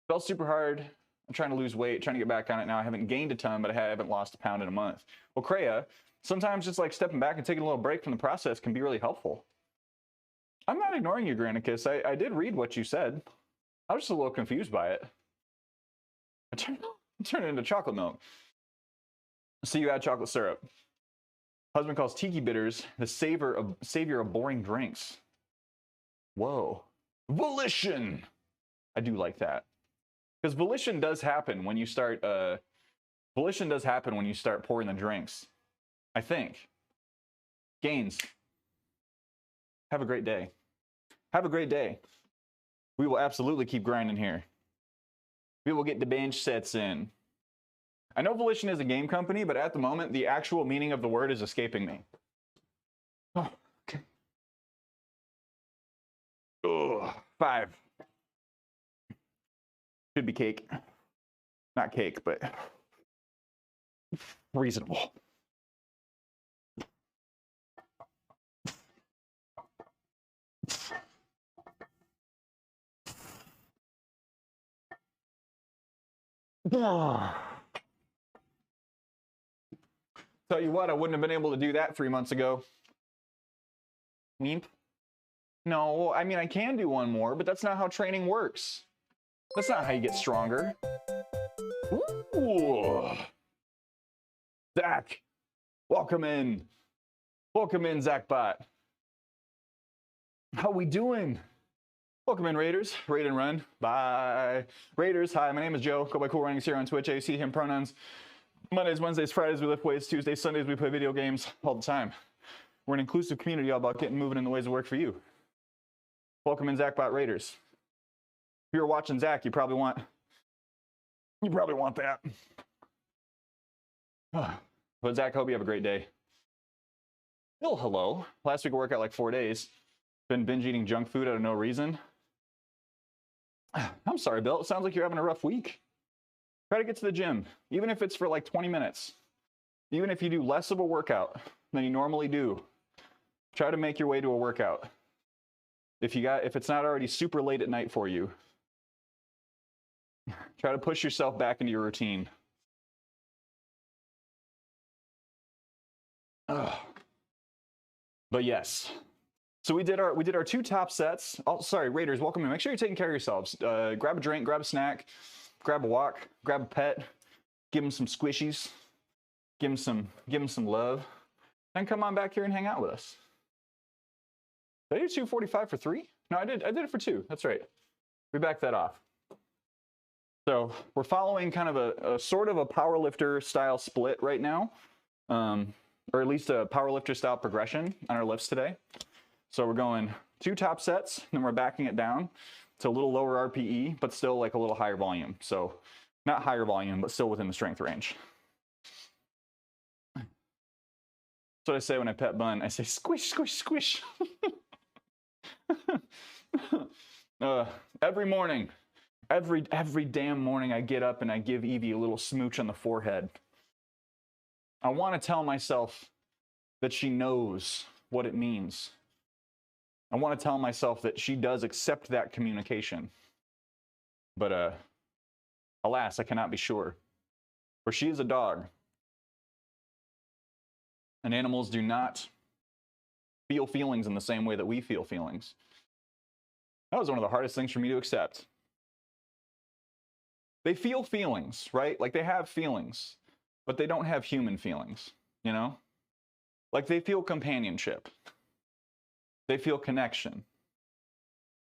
Felt super hard. I'm trying to lose weight, trying to get back on it now. I haven't gained a ton, but I haven't lost a pound in a month. Well, Kreia, sometimes just like stepping back and taking a little break from the process can be really helpful. I'm not ignoring you, Granicus. I did read what you said. I was just a little confused by it. I turned it into chocolate milk. So you add chocolate syrup. Husband calls tiki bitters the savior of boring drinks. Whoa. Volition. I do like that. Because volition does happen when you start pouring the drinks. I think. Gains. Have a great day. Have a great day. We will absolutely keep grinding here. We will get the bench sets in. I know Volition is a game company, but at the moment, the actual meaning of the word is escaping me. Oh, okay. Oh, 5. Should be cake. Not cake, but reasonable. Tell you what, I wouldn't have been able to do that 3 months ago. Weep. No, I mean, I can do one more, but that's not how training works. That's not how you get stronger. Ooh. Zach, welcome in. Welcome in, ZachBot. How we doing? Welcome in, Raiders. Raid and run. Bye. Raiders, hi, my name is Joe. Go by Cool Runnings here on Twitch. AUC, him pronouns. Mondays, Wednesdays, Fridays, we lift weights. Tuesdays, Sundays, we play video games all the time. We're an inclusive community all about getting moving in the ways that work for you. Welcome in, ZachBot Raiders. If you're watching Zach, you probably want that. But Zach, hope you have a great day. Bill, hello. Last week I worked out like 4 days. Been binge eating junk food out of no reason. I'm sorry, Bill. It sounds like you're having a rough week. Try to get to the gym, even if it's for like 20 minutes. Even if you do less of a workout than you normally do, try to make your way to a workout. If it's not already super late at night for you, try to push yourself back into your routine. But yes. So we did our 2 top sets. Oh, sorry, Raiders, welcome in. Make sure you're taking care of yourselves. Grab a drink, grab a snack, grab a walk, grab a pet, give them some squishies, give them some love, and come on back here and hang out with us. Did I do 245 for 3? No, I did it for 2. That's right. We backed that off. So we're following kind of a sort of a powerlifter style split right now, or at least a powerlifter style progression on our lifts today. So we're going 2 top sets, then we're backing it down to a little lower RPE, but still like a little higher volume. So not higher volume, but still within the strength range. That's what I say when I pet Bun. I say, squish, squish, squish. Every morning, every damn morning I get up and I give Evie a little smooch on the forehead. I want to tell myself that she knows what it means. I want to tell myself that she does accept that communication. But alas, I cannot be sure. For she is a dog. And animals do not feel feelings in the same way that we feel feelings. That was one of the hardest things for me to accept. They feel feelings, right? Like they have feelings, but they don't have human feelings, you know? Like they feel companionship. They feel connection.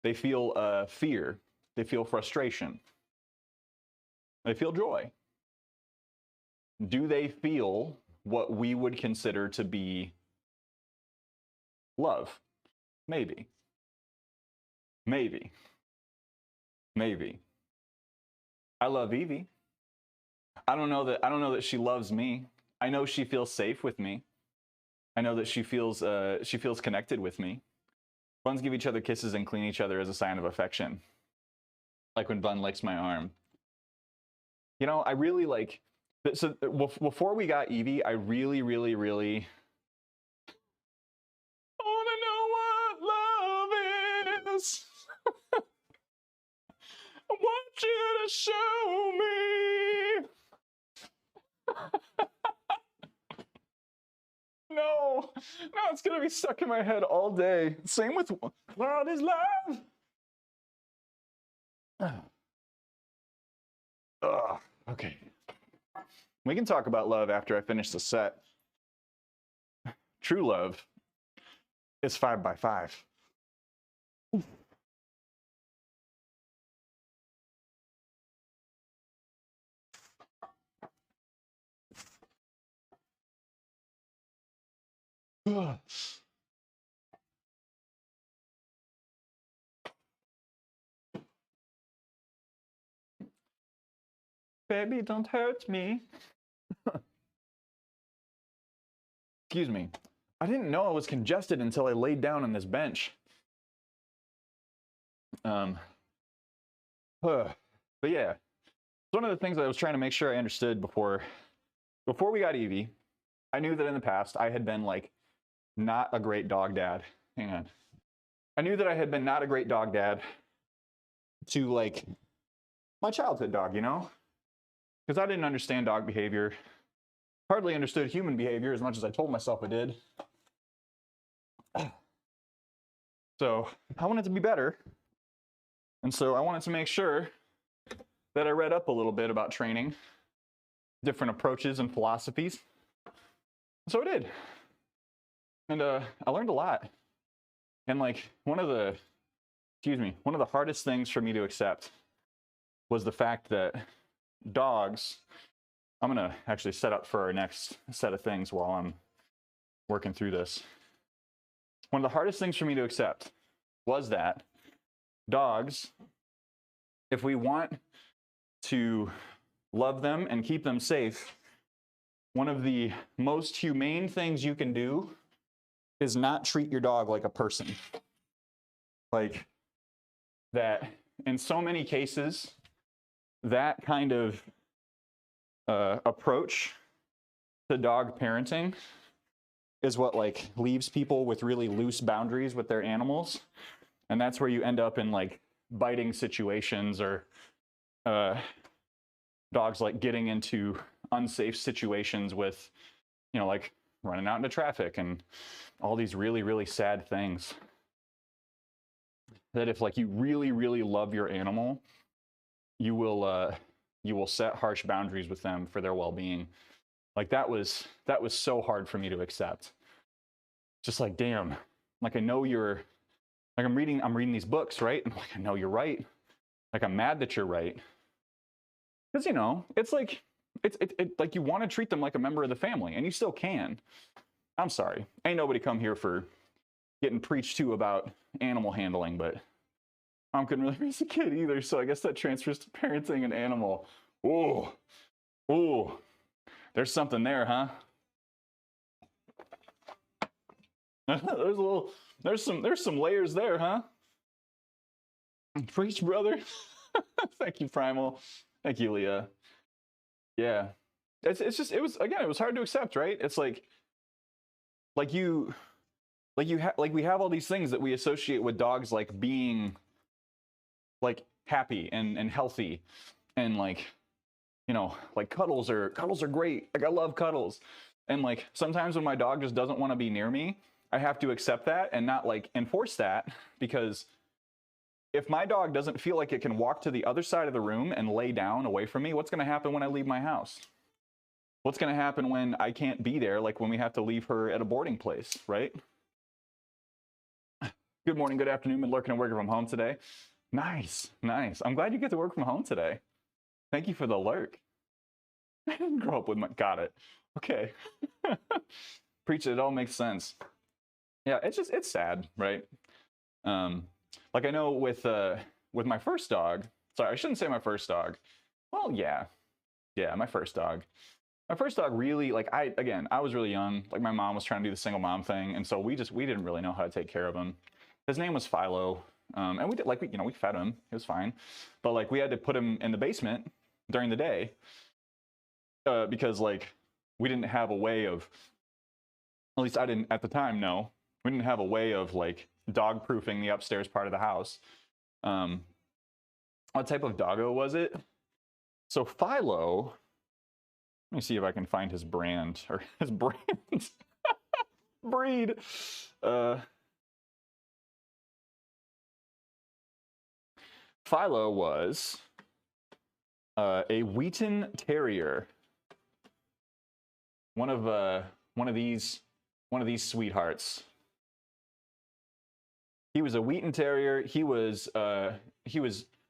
They feel fear. They feel frustration. They feel joy. Do they feel what we would consider to be love? Maybe. Maybe. Maybe. I love Evie. I don't know that she loves me. I know she feels safe with me. I know that she feels connected with me. Buns give each other kisses and clean each other as a sign of affection. Like when Bun licks my arm. You know, I really like, so before we got Evie, I really want to know what love is. I want you to show me. No, it's gonna be stuck in my head all day. Same with what is love? Okay. We can talk about love after I finish the set. True love is 5 by 5. Baby, don't hurt me. Excuse me. I didn't know I was congested until I laid down on this bench. But yeah, it's one of the things I was trying to make sure I understood before we got Evie. I knew that in the past I had been like not a great dog dad. Hang on. I knew that I had been not a great dog dad to like my childhood dog, you know? Because I didn't understand dog behavior, hardly understood human behavior as much as I told myself I did. So I wanted to be better. And so I wanted to make sure that I read up a little bit about training, different approaches and philosophies. So I did. And I learned a lot. And like one of the hardest things for me to accept was the fact that dogs, I'm gonna actually set up for our next set of things while I'm working through this. One of the hardest things for me to accept was that dogs, if we want to love them and keep them safe, one of the most humane things you can do is not treat your dog like a person. Like that, in so many cases, that kind of approach to dog parenting is what like leaves people with really loose boundaries with their animals. And that's where you end up in like biting situations or dogs like getting into unsafe situations with, you know, like running out into traffic and all these really, really sad things. That if like you really, really love your animal, you will set harsh boundaries with them for their well-being. Like that was so hard for me to accept. Just like, damn, like I know you're, like I'm reading these books, right? And like I know you're right. Like I'm mad that you're right. Because you know, it's like like you want to treat them like a member of the family, and you still can. I'm sorry, ain't nobody come here for getting preached to about animal handling, but Mom couldn't really raise a kid either, so I guess that transfers to parenting an animal. Ooh, there's something there, huh? there's some layers there, huh? Preach, brother. Thank you, Primal. Thank you, Leah. Yeah, it's just it was hard to accept, right? It's like we have all these things that we associate with dogs, like being like happy and healthy, and like, you know, like cuddles are great. Like I love cuddles, and like sometimes when my dog just doesn't want to be near me, I have to accept that and not like enforce that, because if my dog doesn't feel like it can walk to the other side of the room and lay down away from me, what's going to happen when I leave my house? What's going to happen when I can't be there, like when we have to leave her at a boarding place, right? Good morning, good afternoon, been lurking and working from home today. Nice. I'm glad you get to work from home today. Thank you for the lurk. I didn't grow up with my, got it. Okay. Preach it all makes sense. Yeah, it's sad, right? Like I know with my first dog, sorry, I shouldn't say my first dog. Well, yeah, my first dog. My first dog really, like I was really young. Like my mom was trying to do the single mom thing, and so we didn't really know how to take care of him. His name was Philo, and we did we fed him. It was fine, but like we had to put him in the basement during the day because like we didn't have a way of, at least I didn't at the time know, we didn't have a way of like dog proofing the upstairs part of the house. What type of doggo was it? So Philo, let me see if I can find his brand or his brand breed. Philo was a Wheaton Terrier. One of these sweethearts. He was a Wheaton Terrier. He was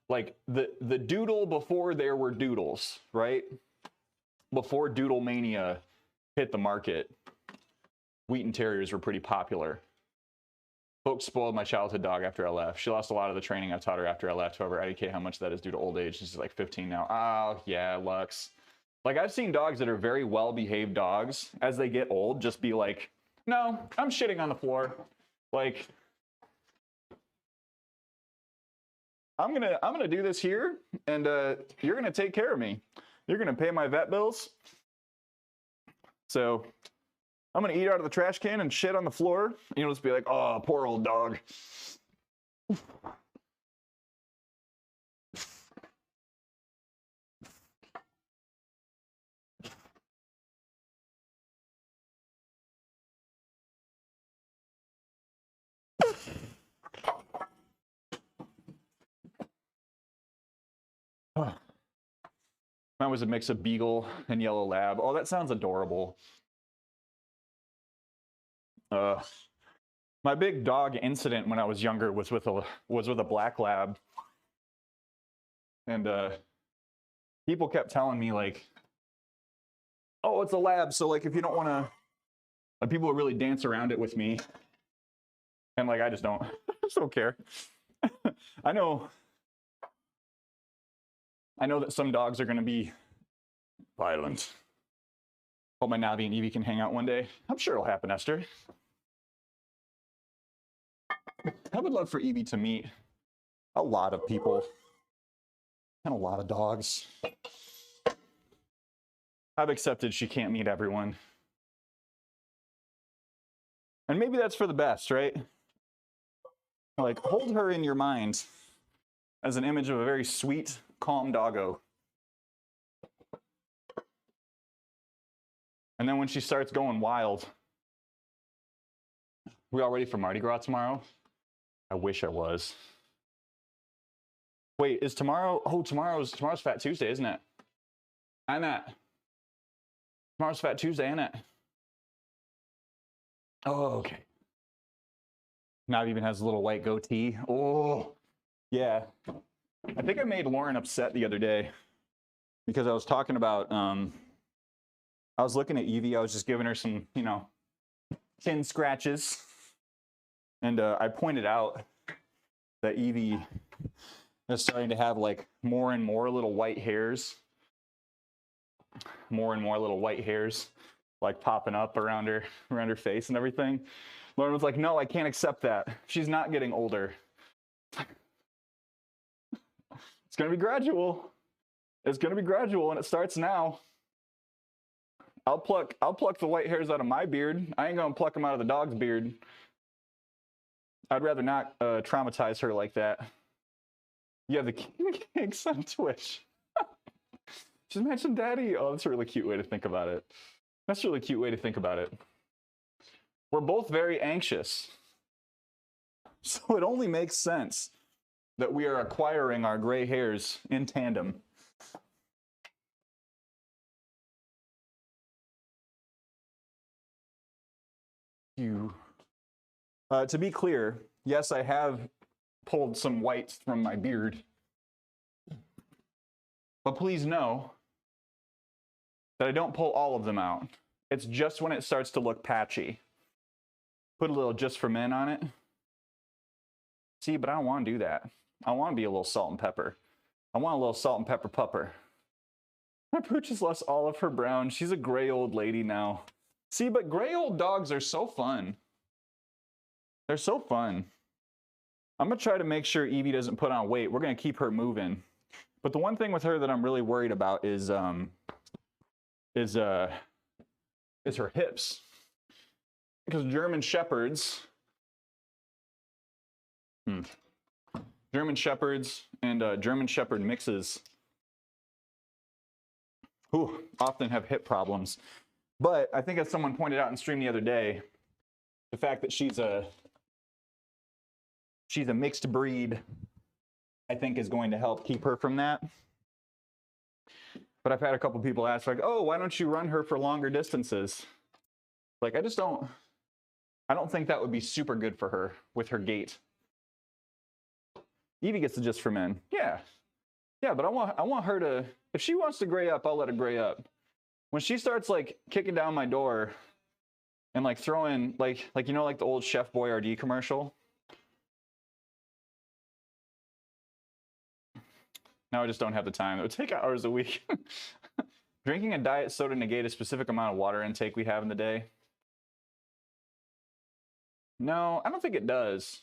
like the doodle before there were doodles, right? Before doodle mania hit the market, Wheaton Terriers were pretty popular. Folks spoiled my childhood dog after I left. She lost a lot of the training I taught her after I left. However, I don't how much that is due to old age. She's like 15 now. Oh, yeah, Lux. Like, I've seen dogs that are very well-behaved dogs, as they get old, just be like, no, I'm shitting on the floor. Like, I'm gonna do this here, and you're gonna take care of me. You're gonna pay my vet bills. So I'm gonna eat out of the trash can and shit on the floor. You know, just be like, oh, poor old dog. Mine was a mix of beagle and yellow lab. Oh, that sounds adorable. My big dog incident when I was younger was with a black lab, and people kept telling me like, "Oh, it's a lab, so like if you don't want to," like people would really dance around it with me, and like I just don't care. I know that some dogs are going to be violent. Hope my Navi and Evie can hang out one day. I'm sure it'll happen, Esther. I would love for Evie to meet a lot of people and a lot of dogs. I've accepted she can't meet everyone. And maybe that's for the best, right? Like, hold her in your mind as an image of a very sweet, calm doggo. And then when she starts going wild, We all ready for Mardi Gras tomorrow? I wish I was. Wait, is tomorrow? Oh, tomorrow's Fat Tuesday, isn't it? Annette. Tomorrow's Fat Tuesday, isn't it? Oh, okay. Nav even has a little white goatee. Oh, yeah. I think I made Lauren upset the other day because I was talking about, I was looking at Evie. I was just giving her some, you know, chin scratches. And I pointed out that Evie is starting to have like more and more little white hairs. More and more little white hairs like popping up around her face and everything. Lauren was like, no, I can't accept that. She's not getting older. It's gonna be gradual. It's gonna be gradual, and it starts now. I'll pluck the white hairs out of my beard. I ain't gonna pluck them out of the dog's beard. I'd rather not traumatize her like that. You have the kinks on Twitch. Just mentioned daddy. Oh, that's a really cute way to think about it. That's a really cute way to think about it. We're both very anxious. So it only makes sense that we are acquiring our gray hairs in tandem. To be clear, yes, I have pulled some whites from my beard. But please know that I don't pull all of them out. It's just when it starts to look patchy. Put a little just for men on it. See, but I don't want to do that. I want to be a little salt and pepper. I want a little salt and pepper pupper. My pooch has lost all of her brown. She's a gray old lady now. See, but gray old dogs are so fun. They're so fun. I'm going to try to make sure Evie doesn't put on weight. We're going to keep her moving. But the one thing with her that I'm really worried about is her hips. Because German Shepherds and German Shepherd mixes often have hip problems. But I think as someone pointed out in stream the other day, the fact that she's a mixed breed, I think is going to help keep her from that. But I've had a couple people ask, like, oh, why don't you run her for longer distances? Like, I don't think that would be super good for her with her gait. Evie gets the just for men. Yeah, but I want her to, if she wants to gray up, I'll let her gray up. When she starts like kicking down my door and like throwing like you know, like the old Chef Boyardee commercial. Now I just don't have the time. It would take hours a week. Drinking a diet soda negate a specific amount of water intake we have in the day? No, I don't think it does.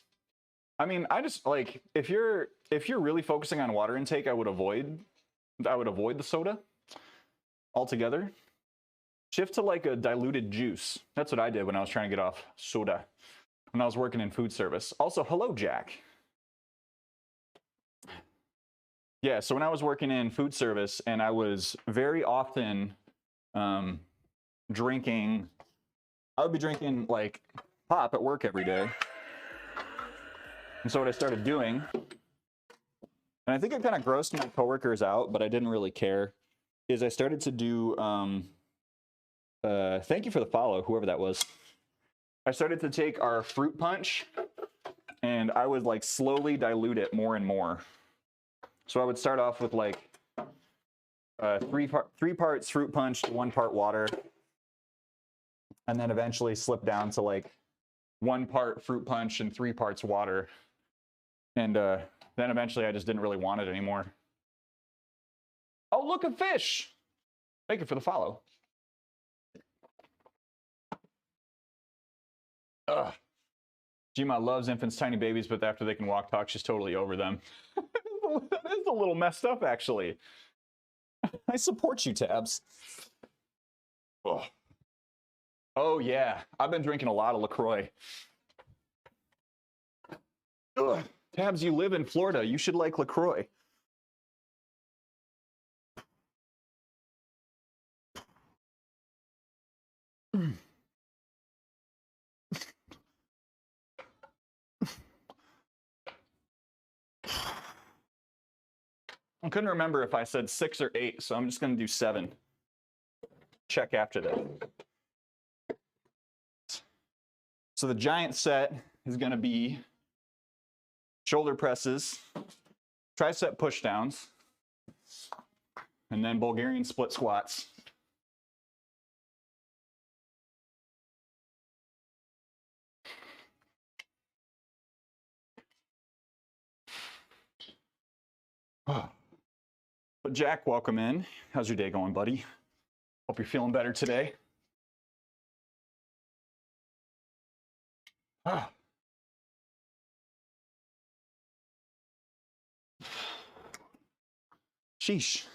I mean, I just like if you're really focusing on water intake, I would avoid the soda altogether. Shift to like a diluted juice. That's what I did when I was trying to get off soda when I was working in food service. Also, hello, Jack. Yeah, so when I was working in food service and I was very often drinking, I would be drinking like pop at work every day. And so what I started doing, and I think it kind of grossed my coworkers out, but I didn't really care, is I started to do, thank you for the follow, whoever that was. I started to take our fruit punch and I would like slowly dilute it more and more. So I would start off with like 3 parts fruit punch to 1 part water, and then eventually slip down to like 1 part fruit punch and 3 parts water. And then eventually I just didn't really want it anymore. Oh, look, a fish! Thank you for the follow. Ugh. Gma loves infants, tiny babies, but after they can walk, talk, she's totally over them. That is a little messed up, actually. I support you, Tabs. Oh. Oh, yeah. I've been drinking a lot of LaCroix. Ugh. Tabs, you live in Florida. You should like LaCroix. I couldn't remember if I said 6 or 8, so I'm just going to do 7. Check after that. So the giant set is going to be shoulder presses, tricep pushdowns, and then Bulgarian split squats. But Jack, welcome in. How's your day going, buddy? Hope you're feeling better today. Sheesh.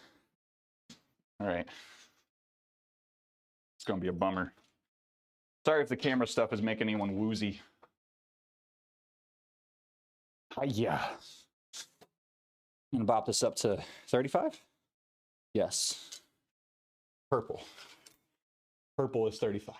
All right. It's going to be a bummer. Sorry if the camera stuff is making anyone woozy. Yeah. I'm going to bop this up to 35. Yes. Purple. Purple is 35.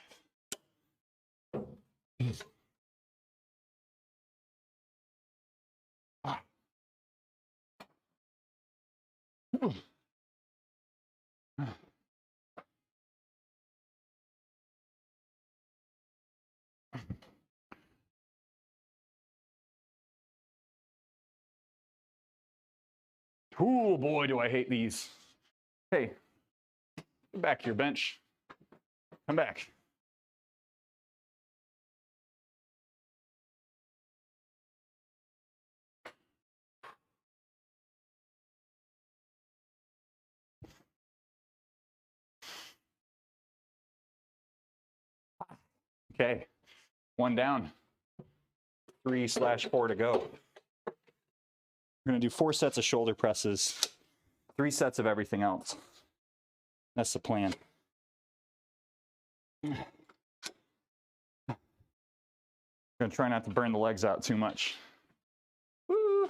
Oh boy, do I hate these. Hey, get back to your bench. Come back. Okay, 1 down. 3/4 to go. We're going to do 4 sets of shoulder presses, 3 sets of everything else. That's the plan. I'm going to try not to burn the legs out too much. Woo.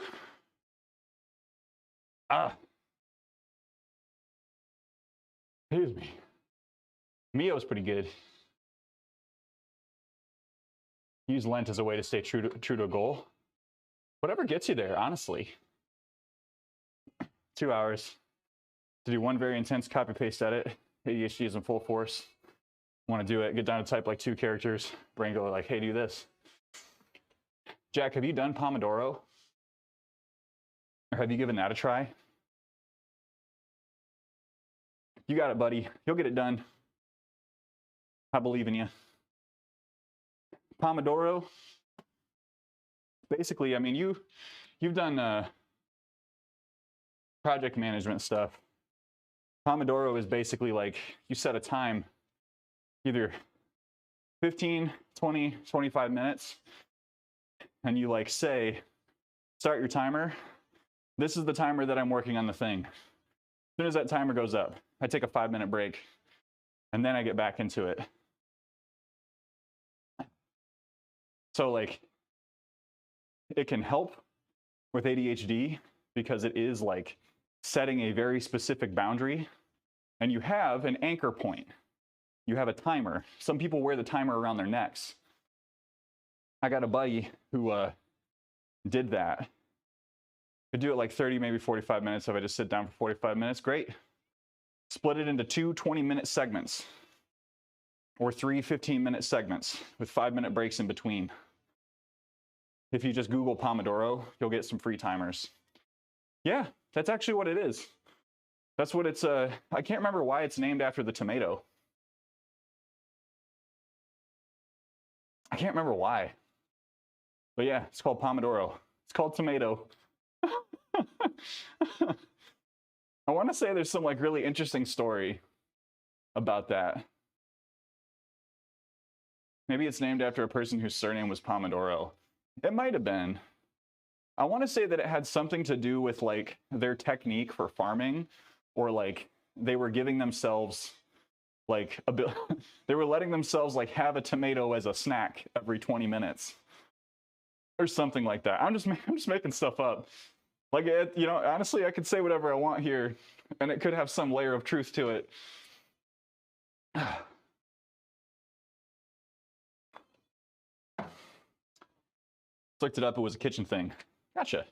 Excuse me. Mio's pretty good. Use Lent as a way to stay true to a goal. Whatever gets you there, honestly. 2 hours to do 1 very intense copy-paste edit. ADHD is in full force. Want to do it, get down to type like 2 characters. Brain go like, hey, do this. Jack, have you done Pomodoro? Or have you given that a try? You got it, buddy. You'll get it done. I believe in you. Pomodoro. Basically, I mean, you've done project management stuff. Pomodoro is basically like you set a time, either 15, 20, 25 minutes, and you like say, start your timer. This is the timer that I'm working on the thing. As soon as that timer goes up, I take a 5-minute break, and then I get back into it. So like, it can help with ADHD because it is like setting a very specific boundary, and you have an anchor point. You have a timer. Some people wear the timer around their necks. I got a buddy who did that. Could do it like 30, maybe 45 minutes if I just sit down for 45 minutes. Great. Split it into 2 20-minute segments or 3 15-minute segments with 5-minute breaks in between. If you just Google Pomodoro, you'll get some free timers. Yeah, that's actually what it is. That's what it's, I can't remember why it's named after the tomato. I can't remember why. But yeah, it's called Pomodoro. It's called tomato. I want to say there's some like really interesting story about that. Maybe it's named after a person whose surname was Pomodoro. It might have been. I want to say that it had something to do with like their technique for farming, or like they were giving themselves like they were letting themselves like have a tomato as a snack every 20 minutes or something like that. I'm just making stuff up. Like, you know, honestly, I could say whatever I want here, and it could have some layer of truth to it. Looked it up, it was a kitchen thing. Gotcha.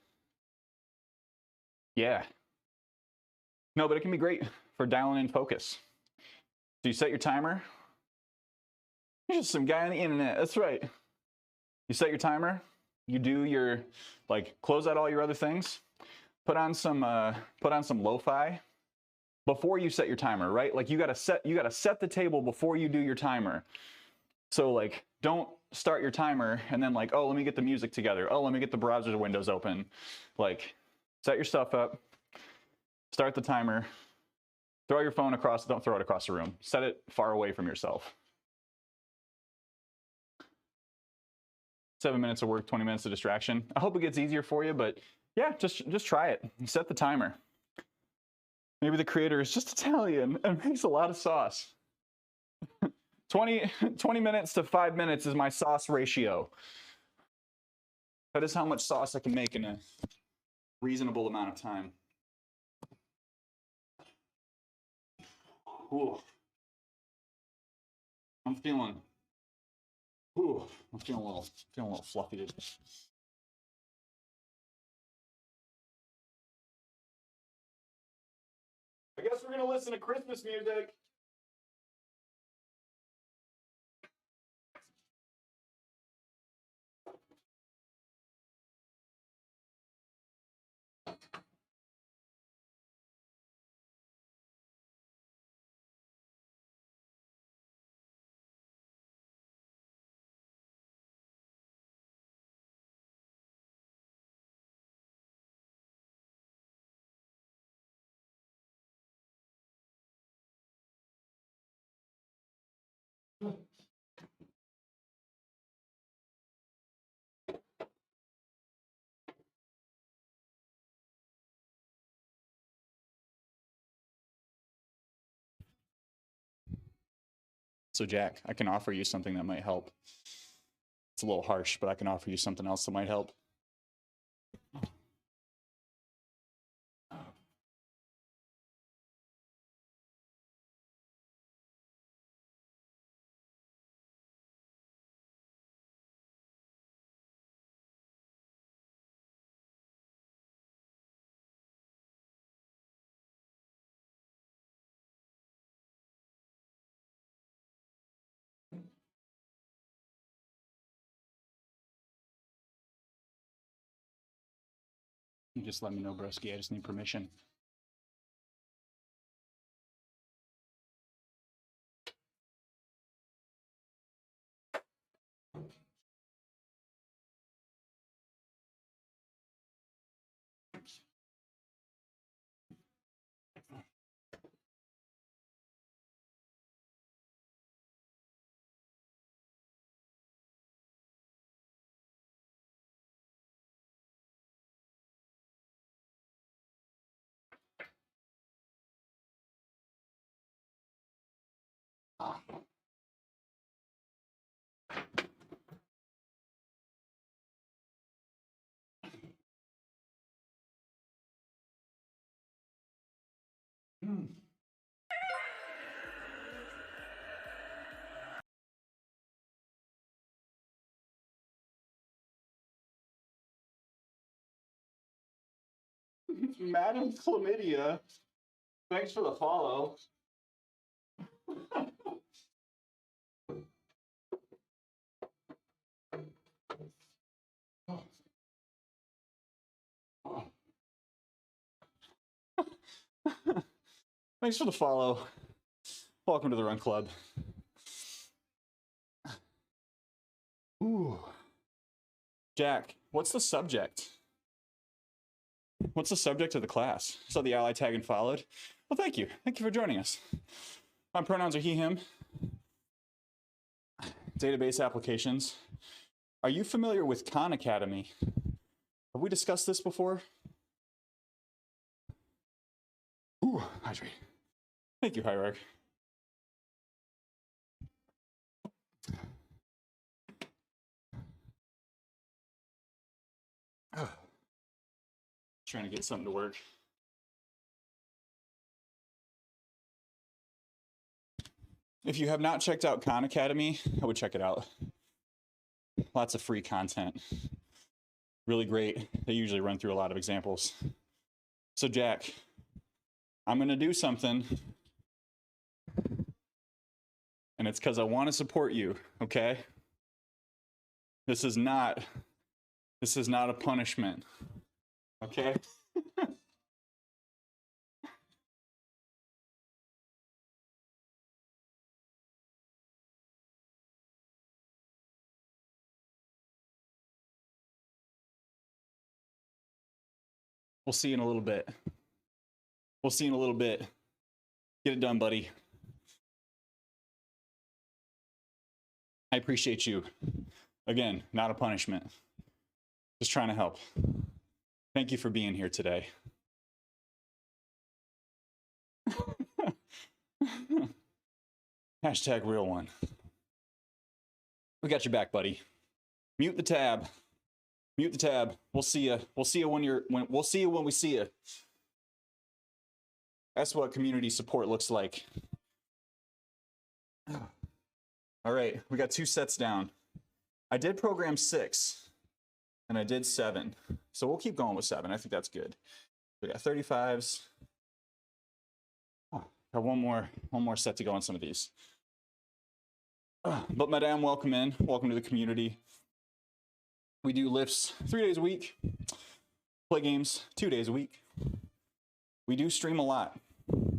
Yeah. No, but it can be great for dialing in focus. So you set your timer. You're just some guy on the internet. That's right. You set your timer. You do your, like, close out all your other things. Put on some lo-fi before you set your timer, right? Like you gotta set the table before you do your timer. So like, don't start your timer and then like, oh, let me get the music together. Oh, let me get the browser windows open. Like, set your stuff up. Start the timer. Throw your phone across. Don't throw it across the room. Set it far away from yourself. 7 minutes of work, 20 minutes of distraction. I hope it gets easier for you, but yeah, just try it. Set the timer. Maybe the creator is just Italian and makes a lot of sauce. 20 minutes to 5 minutes is my sauce ratio. That is how much sauce I can make in a reasonable amount of time. Ooh. I'm feeling a little fluffy today. I guess we're gonna listen to Christmas music. So Jack, I can offer you something that might help. It's a little harsh, but I can offer you something else that might help. You just let me know, broski. I just need permission. Madam Chlamydia, thanks for the follow. Thanks for the follow. Welcome to the Run Club. Ooh. Jack, what's the subject? What's the subject of the class? I saw the ally tag and followed. Well, thank you. Thank you for joining us. My pronouns are he, him. Database applications. Are you familiar with Khan Academy? Have we discussed this before? Ooh, hydrate. Thank you, Hierarch. Trying to get something to work. If you have not checked out Khan Academy, I would check it out. Lots of free content. Really great. They usually run through a lot of examples. So Jack, I'm going to do something. And it's because I want to support you, okay? This is not a punishment, okay? We'll see you in a little bit. We'll see you in a little bit. Get it done, buddy. I appreciate you. Again, not a punishment. Just trying to help. Thank you for being here today. Hashtag real one. We got your back, buddy. Mute the tab. Mute the tab. We'll see you. We'll see you we'll see you when we see you. That's what community support looks like. All right, we got 2 sets down. I did program 6 and I did 7. So we'll keep going with 7. I think that's good. We got 35s. Oh, got one more set to go on some of these. But madame, welcome in. Welcome to the community. We do lifts 3 days a week, play games 2 days a week. We do stream a lot.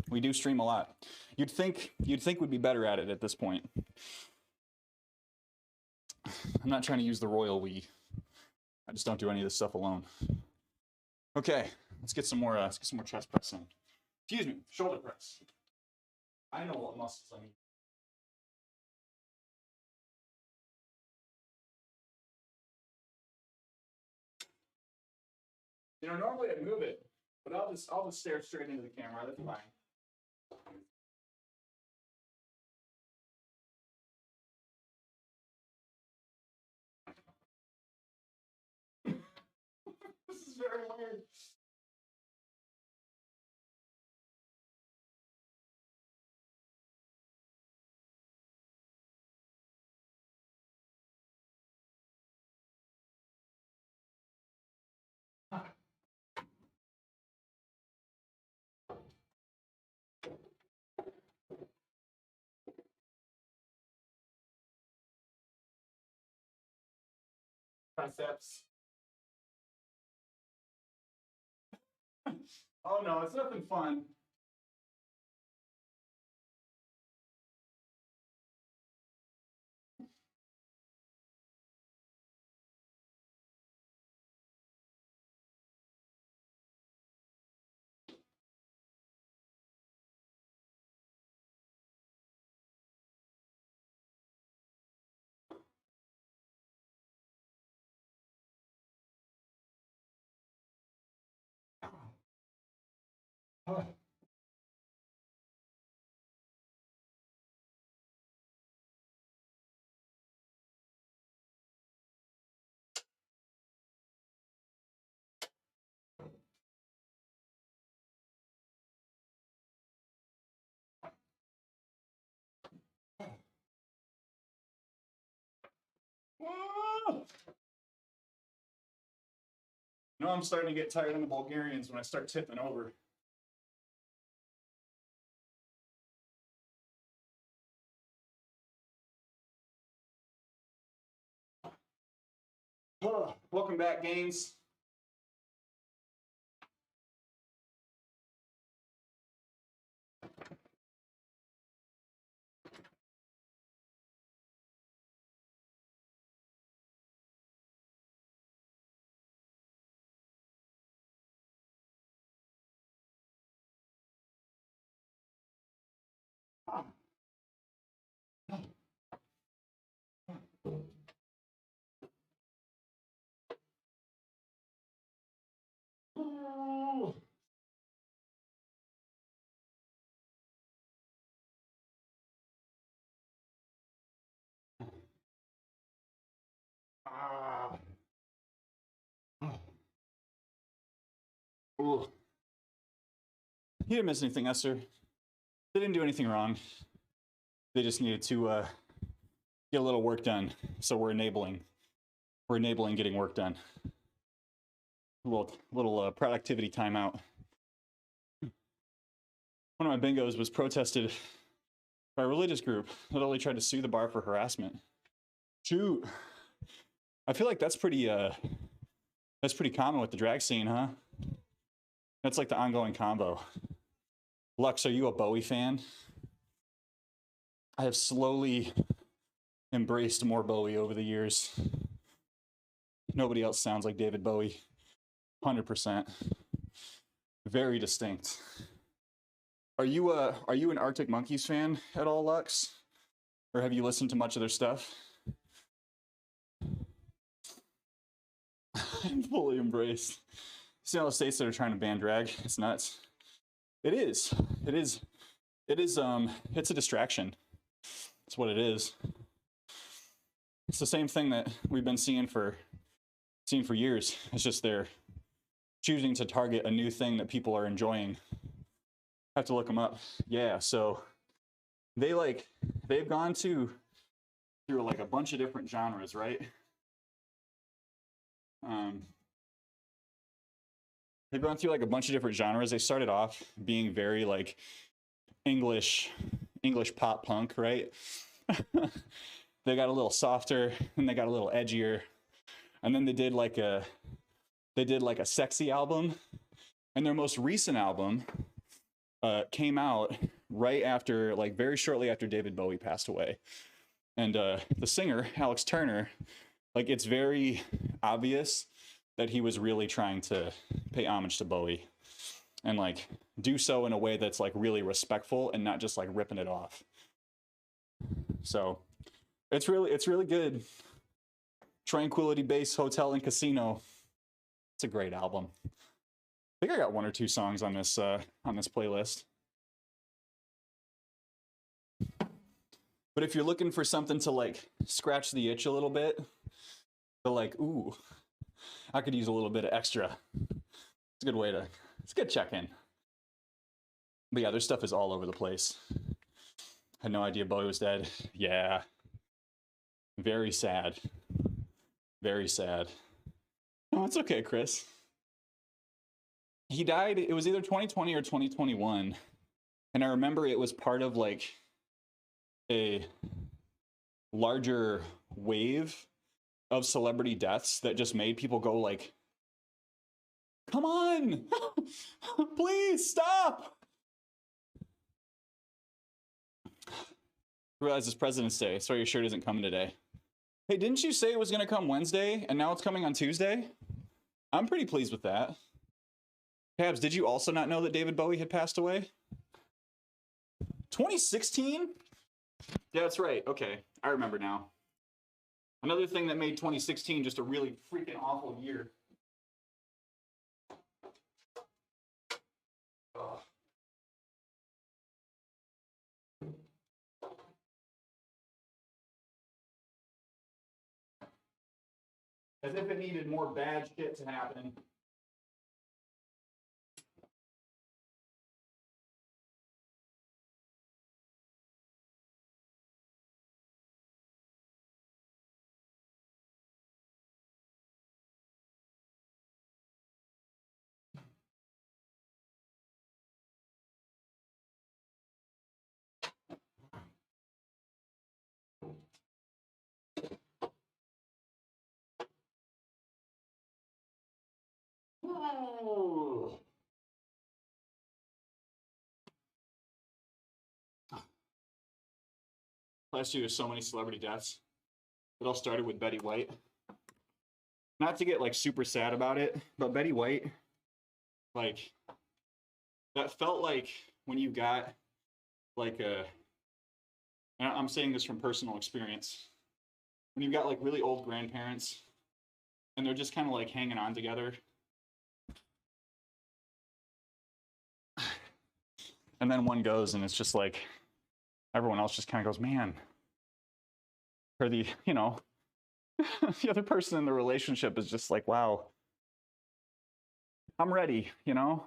We do stream a lot. You'd think we'd be better at it at this point. I'm not trying to use the royal we. I just don't do any of this stuff alone. Okay, let's get some more chest press in. Excuse me, shoulder press. I know what muscles I need. You know, normally I'd move it, but I'll just stare straight into the camera. That's fine. This is very weird. Triceps. Oh no, it's nothing fun. No, I'm starting to get tired of the Bulgarians when I start tipping over. Welcome back, Gaines. Ooh. You didn't miss anything, Esther. They didn't do anything wrong. They just needed to get a little work done. So we're enabling getting work done. A little productivity timeout. one of my bingos was protested by a religious group that only tried to sue the bar for harassment. Shoot. I feel like that's pretty common with the drag scene, huh? That's like the ongoing combo. Lux, are you a Bowie fan? I have slowly embraced more Bowie over the years. Nobody else sounds like David Bowie. 100%. Very distinct. Are you an Arctic Monkeys fan at all, Lux? Or have you listened to much of their stuff? I'm fully embraced. See all the states that are trying to ban drag? It's nuts. It is. It's a distraction. That's what it is. It's the same thing that we've been seeing for years. It's just they're choosing to target a new thing that people are enjoying. I have to look them up. Yeah, so they've gone through like a bunch of different genres, right? They've gone through like a bunch of different genres. They started off being very like English pop punk, right? They got a little softer and they got a little edgier. And then they did like a sexy album. And their most recent album came out right after, like very shortly after David Bowie passed away. And the singer, Alex Turner, like it's very obvious that he was really trying to pay homage to Bowie and like do so in a way that's like really respectful and not just like ripping it off. So it's really good. Tranquility Base Hotel and Casino. It's a great album. I think I got 1 or 2 songs on this playlist. But if you're looking for something to like scratch the itch a little bit, to like, ooh, I could use a little bit of extra. It's a good check-in. But yeah, their stuff is all over the place. Had no idea Bowie was dead. Yeah. Very sad. Very sad. No, it's okay, Chris. He died, it was either 2020 or 2021. And I remember it was part of like a larger wave of celebrity deaths that just made people go like, come on, please stop. I realize it's President's Day. Sorry your shirt isn't coming today. Hey, didn't you say it was going to come Wednesday and now it's coming on Tuesday? I'm pretty pleased with that. Cabs, did you also not know that David Bowie had passed away? 2016? Yeah, that's right. Okay, I remember now. Another thing that made 2016 just a really freaking awful year. Ugh. As if it needed more bad shit to happen. Oh. Last year, there's so many celebrity deaths. It all started with Betty White. Not to get like super sad about it, but Betty White, like, that felt like when you got like and I'm saying this from personal experience, when you've got like really old grandparents and they're just kind of like hanging on together. And then one goes and it's just like, everyone else just kind of goes, man. Or the, you know, the other person in the relationship is just like, wow, I'm ready, you know?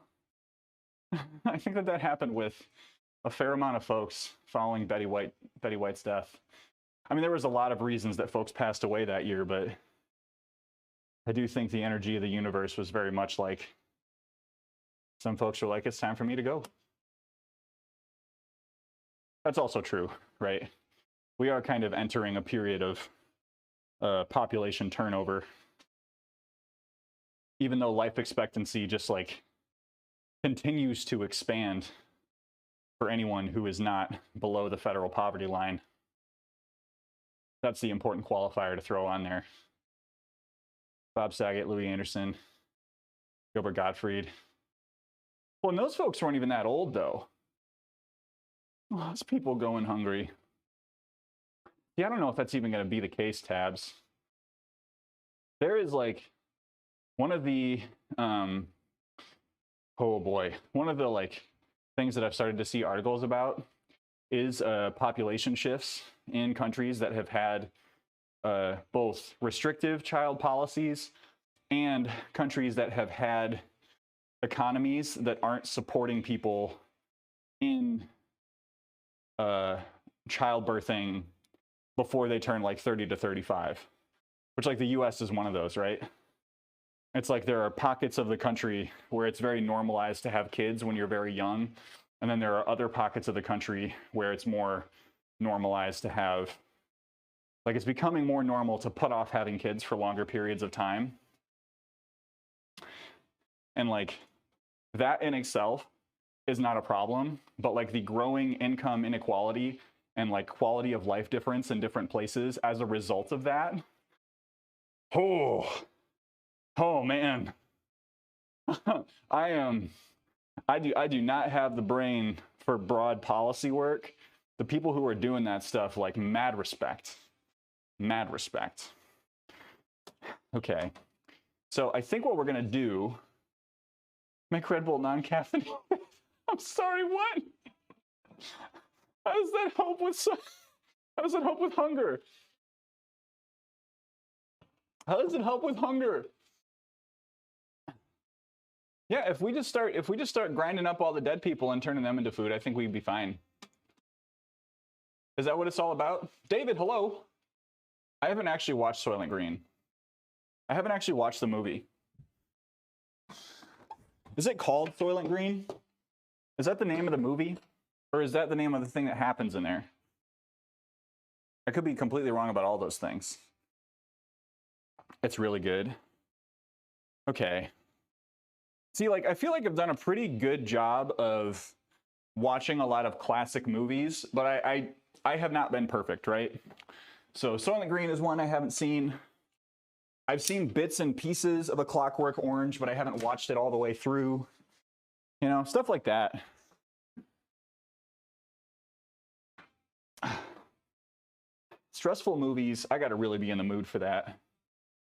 I think that happened with a fair amount of folks following Betty White's death. I mean, there was a lot of reasons that folks passed away that year, but I do think the energy of the universe was very much like, some folks were like, it's time for me to go. That's also true, right? We are kind of entering a period of population turnover, even though life expectancy just like continues to expand for anyone who is not below the federal poverty line. That's the important qualifier to throw on there. Bob Saget, Louis Anderson, Gilbert Gottfried. Well, and those folks weren't even that old, though. Those people going hungry. Yeah, I don't know if that's even going to be the case, Tabs. There is like one of the, oh boy, one of the like things that I've started to see articles about is population shifts in countries that have had both restrictive child policies and countries that have had economies that aren't supporting people in childbirthing before they turn like 30 to 35, which like the US is one of those, right? It's like there are pockets of the country where it's very normalized to have kids when you're very young. And then there are other pockets of the country where it's more normalized to have, like it's becoming more normal to put off having kids for longer periods of time. And like that in itself is not a problem, but like the growing income inequality and like quality of life difference in different places as a result of that. Oh man. I do not have the brain for broad policy work. The people who are doing that stuff, like mad respect. Mad respect. Okay. So I think what we're gonna do, make Red Bull non-caffeinated. I'm sorry, what? How does that help with how does it help with hunger? How does it help with hunger? Yeah, if we just start grinding up all the dead people and turning them into food, I think we'd be fine. Is that what it's all about? David, hello. I haven't actually watched Soylent Green. I haven't actually watched the movie. Is it called Soylent Green? Is that the name of the movie? Or is that the name of the thing that happens in there? I could be completely wrong about all those things. It's really good. Okay. See, like, I feel like I've done a pretty good job of watching a lot of classic movies, but I have not been perfect, right? So Soylent Green is one I haven't seen. I've seen bits and pieces of A Clockwork Orange, but I haven't watched it all the way through. You know, stuff like that. Stressful movies, I gotta really be in the mood for that.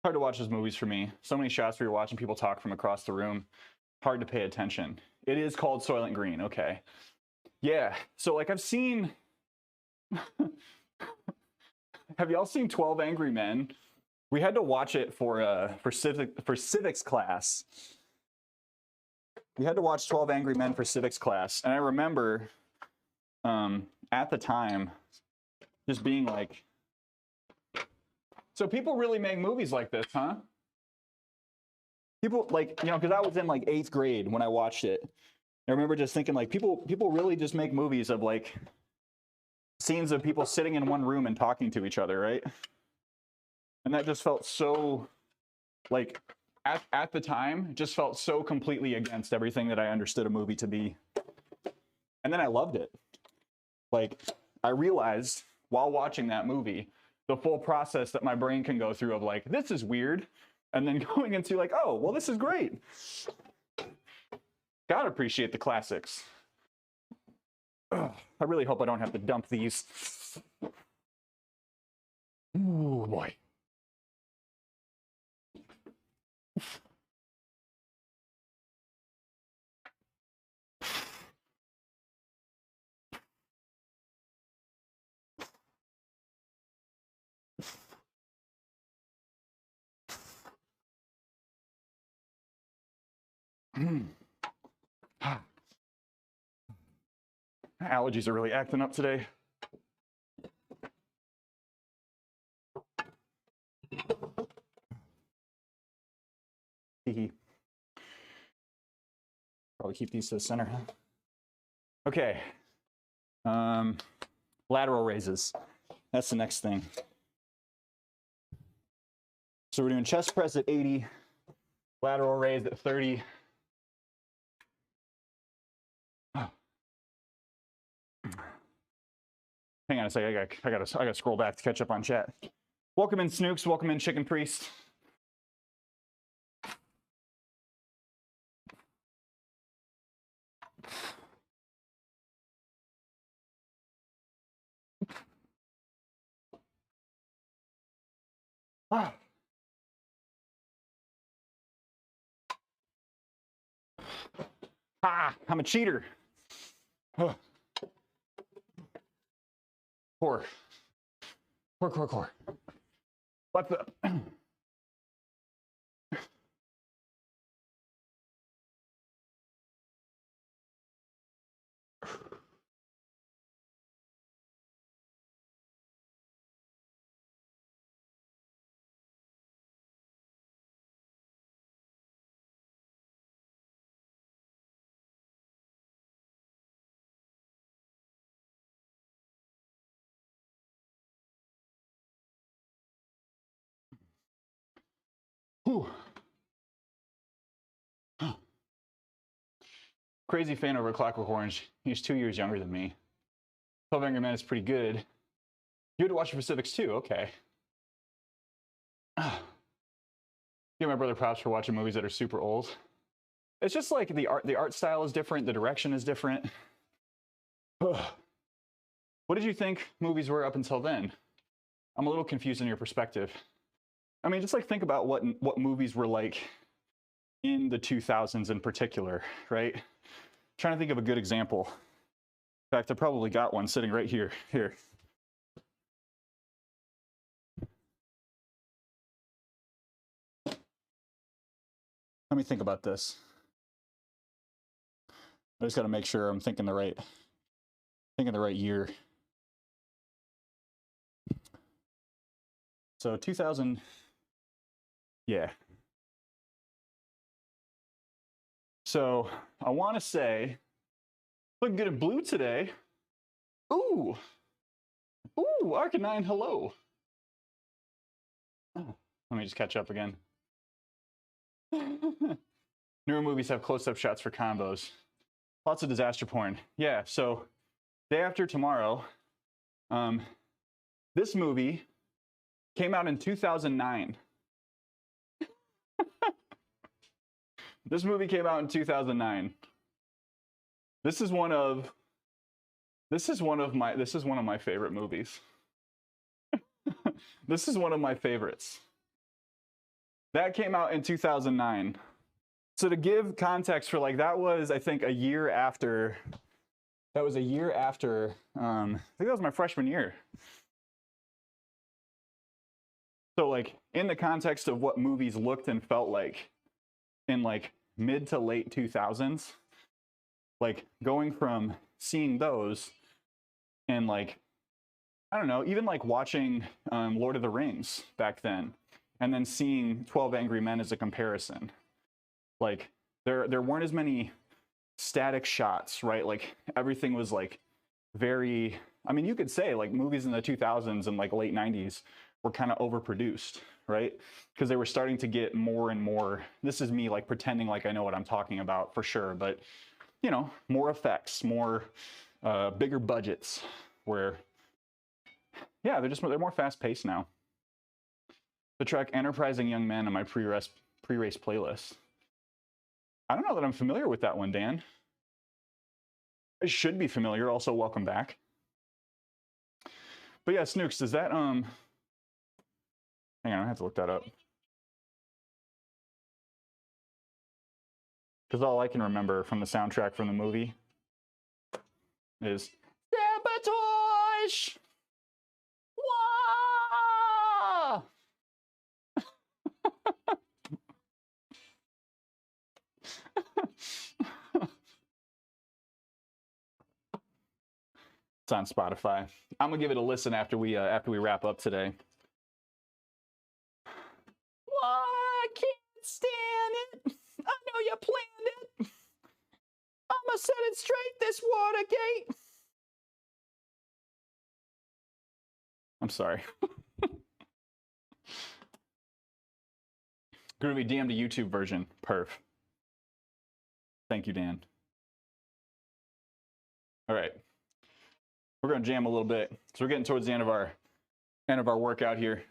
Hard to watch those movies for me. So many shots where you're watching people talk from across the room. Hard to pay attention. It is called Soylent Green, okay. Yeah, so like I've seen, have y'all seen 12 Angry Men? We had to watch it for civics class. We had to watch 12 Angry Men for civics class. And I remember at the time just being like, so people really make movies like this, huh? People like, you know, because I was in like 8th grade when I watched it. I remember just thinking like, people really just make movies of like scenes of people sitting in one room and talking to each other, right? And that just felt so, like, at the time, it just felt so completely against everything that I understood a movie to be. And then I loved it. Like, I realized while watching that movie, the full process that my brain can go through of like, this is weird, and then going into like, oh, well, this is great. Gotta appreciate the classics. Ugh, I really hope I don't have to dump these. Ooh, boy. Allergies are really acting up today. Probably keep these to the center, huh? Okay. Lateral raises. That's the next thing. So we're doing chest press at 80, lateral raise at 30. Oh. Hang on a second. I gotta scroll back to catch up on chat. Welcome in, Snooks. Welcome in, Chicken Priest. I'm a cheater. Core. What's up? Whew. Crazy fan over Clockwork Orange. He's 2 years younger than me. 12 Angry Men is pretty good. You had to watch the Pacifics too, okay. Give my brother props for watching movies that are super old. It's just like the art style is different, the direction is different. What did you think movies were up until then? I'm a little confused in your perspective. I mean, just like think about what movies were like in the 2000s in particular, right? Trying to think of a good example. In fact, I probably got one sitting right here. Here. Let me think about this. I just got to make sure I'm thinking the right year. So 2000, yeah. So I want to say, looking good in blue today. Ooh, Arcanine, hello. Oh, let me just catch up again. Newer movies have close-up shots for combos. Lots of disaster porn. Yeah, so day after tomorrow, this movie came out in 2009. This movie came out in 2009. This is one of my favorite movies. This is one of my favorites. That came out in 2009. So to give context for like, that was, I think, a year after, I think that was my freshman year. So like, in the context of what movies looked and felt like in like mid to late 2000s, like going from seeing those and like, I don't know, even like watching Lord of the Rings back then, and then seeing 12 Angry Men as a comparison. Like there weren't as many static shots, right? Like everything was like very, I mean, you could say like movies in the 2000s and like late 90s were kind of overproduced, right? Because they were starting to get more and more, this is me like pretending like I know what I'm talking about for sure, but you know, more effects, more bigger budgets, where yeah, they're more fast-paced now. The track Enterprising Young Men on my pre-race playlist. I don't know that I'm familiar with that one, Dan. I should be familiar. Also, welcome back. But yeah, Snooks, does that hang on, I have to look that up. Because all I can remember from the soundtrack from the movie is Sabotage! Wah! It's on Spotify. I'm gonna give it a listen after we wrap up today. I can't stand it. I know you planned it. I'ma set it straight this Watergate. I'm sorry. Groovy DM to YouTube version. Perf. Thank you, Dan. All right. We're gonna jam a little bit. So we're getting towards the end of our workout here.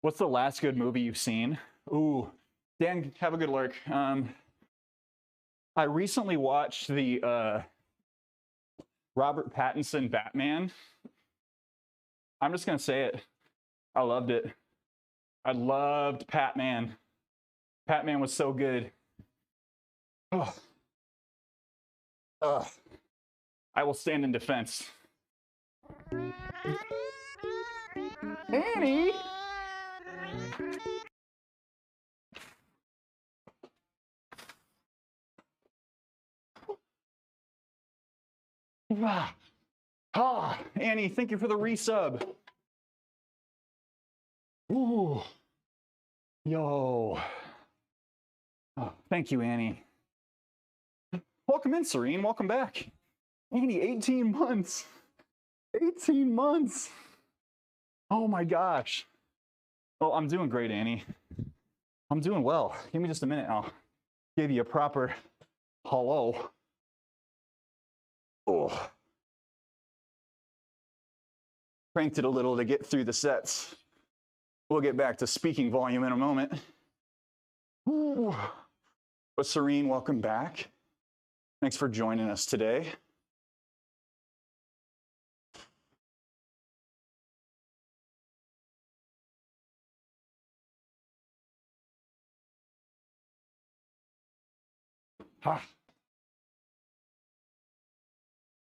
What's the last good movie you've seen? Ooh, Dan, have a good lurk. I recently watched the Robert Pattinson Batman. I'm just gonna say it. I loved it. I loved Patman. Patman was so good. Oh. I will stand in defense. Annie! Annie, thank you for the resub. Ooh. Yo. Oh, thank you, Annie. Welcome in, Serene. Welcome back. Annie, 18 months. 18 months. Oh my gosh. Oh, I'm doing great, Annie. I'm doing well. Give me just a minute. I'll give you a proper hello. Oh. Cranked it a little to get through the sets. We'll get back to speaking volume in a moment. Ooh. But Serene, welcome back. Thanks for joining us today.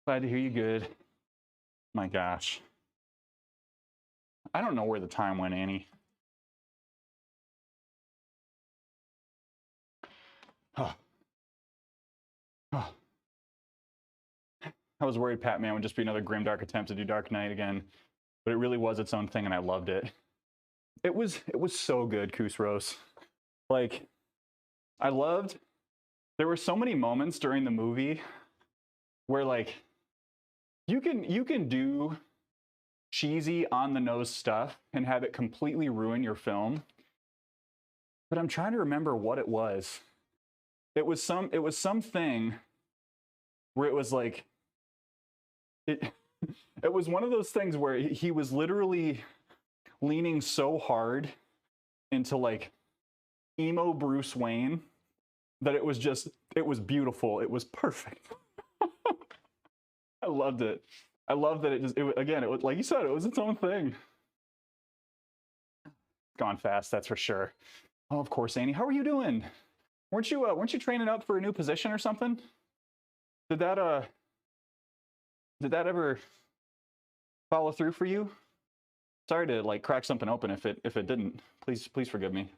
Glad to hear you good. My gosh. I don't know where the time went, Annie. I was worried Patman would just be another grimdark attempt to do Dark Knight again, but it really was its own thing, and I loved it. It was so good, Kusros. Like, I loved. There were so many moments during the movie where, like, you can do cheesy on the nose stuff and have it completely ruin your film. But I'm trying to remember what it was. It was something where it was like it was one of those things where he was literally leaning so hard into like emo Bruce Wayne that it was beautiful. It was perfect. I loved it. I love that it was like you said, it was its own thing. Gone fast, that's for sure. Oh, of course, Annie. How are you doing? Weren't you training up for a new position or something? Did that ever follow through for you? Sorry to like crack something open if it didn't. Please forgive me.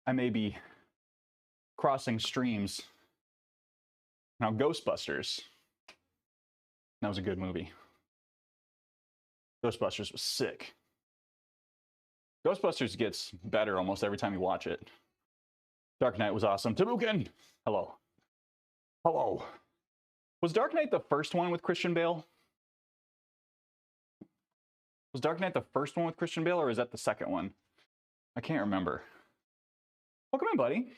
I may be crossing streams. Now, Ghostbusters. That was a good movie. Ghostbusters was sick. Ghostbusters gets better almost every time you watch it. Dark Knight was awesome. Tabukin! Hello. Hello. Was Dark Knight the first one with Christian Bale? Was Dark Knight the first one with Christian Bale, or is that the second one? I can't remember. Welcome in, buddy.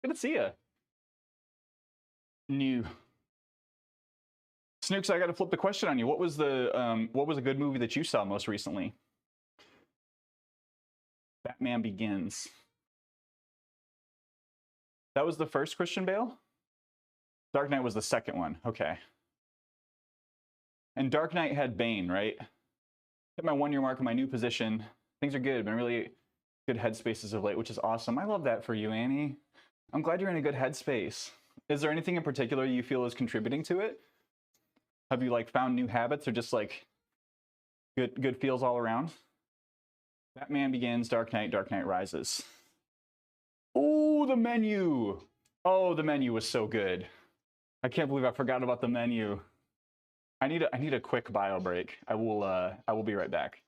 Good to see you. New. Snooks, I got to flip the question on you. What was a good movie that you saw most recently? Batman Begins. That was the first Christian Bale? Dark Knight was the second one. Okay. And Dark Knight had Bane, right? Hit my 1 year mark in my new position. Things are good. Been really good headspaces of late, which is awesome. I love that for you, Annie. I'm glad you're in a good headspace. Is there anything in particular you feel is contributing to it? Have you like found new habits or just like good feels all around? Batman Begins, Dark Knight Rises. Oh, the menu. Oh, the menu was so good. I can't believe I forgot about the menu. I need a quick bio break. I will be right back.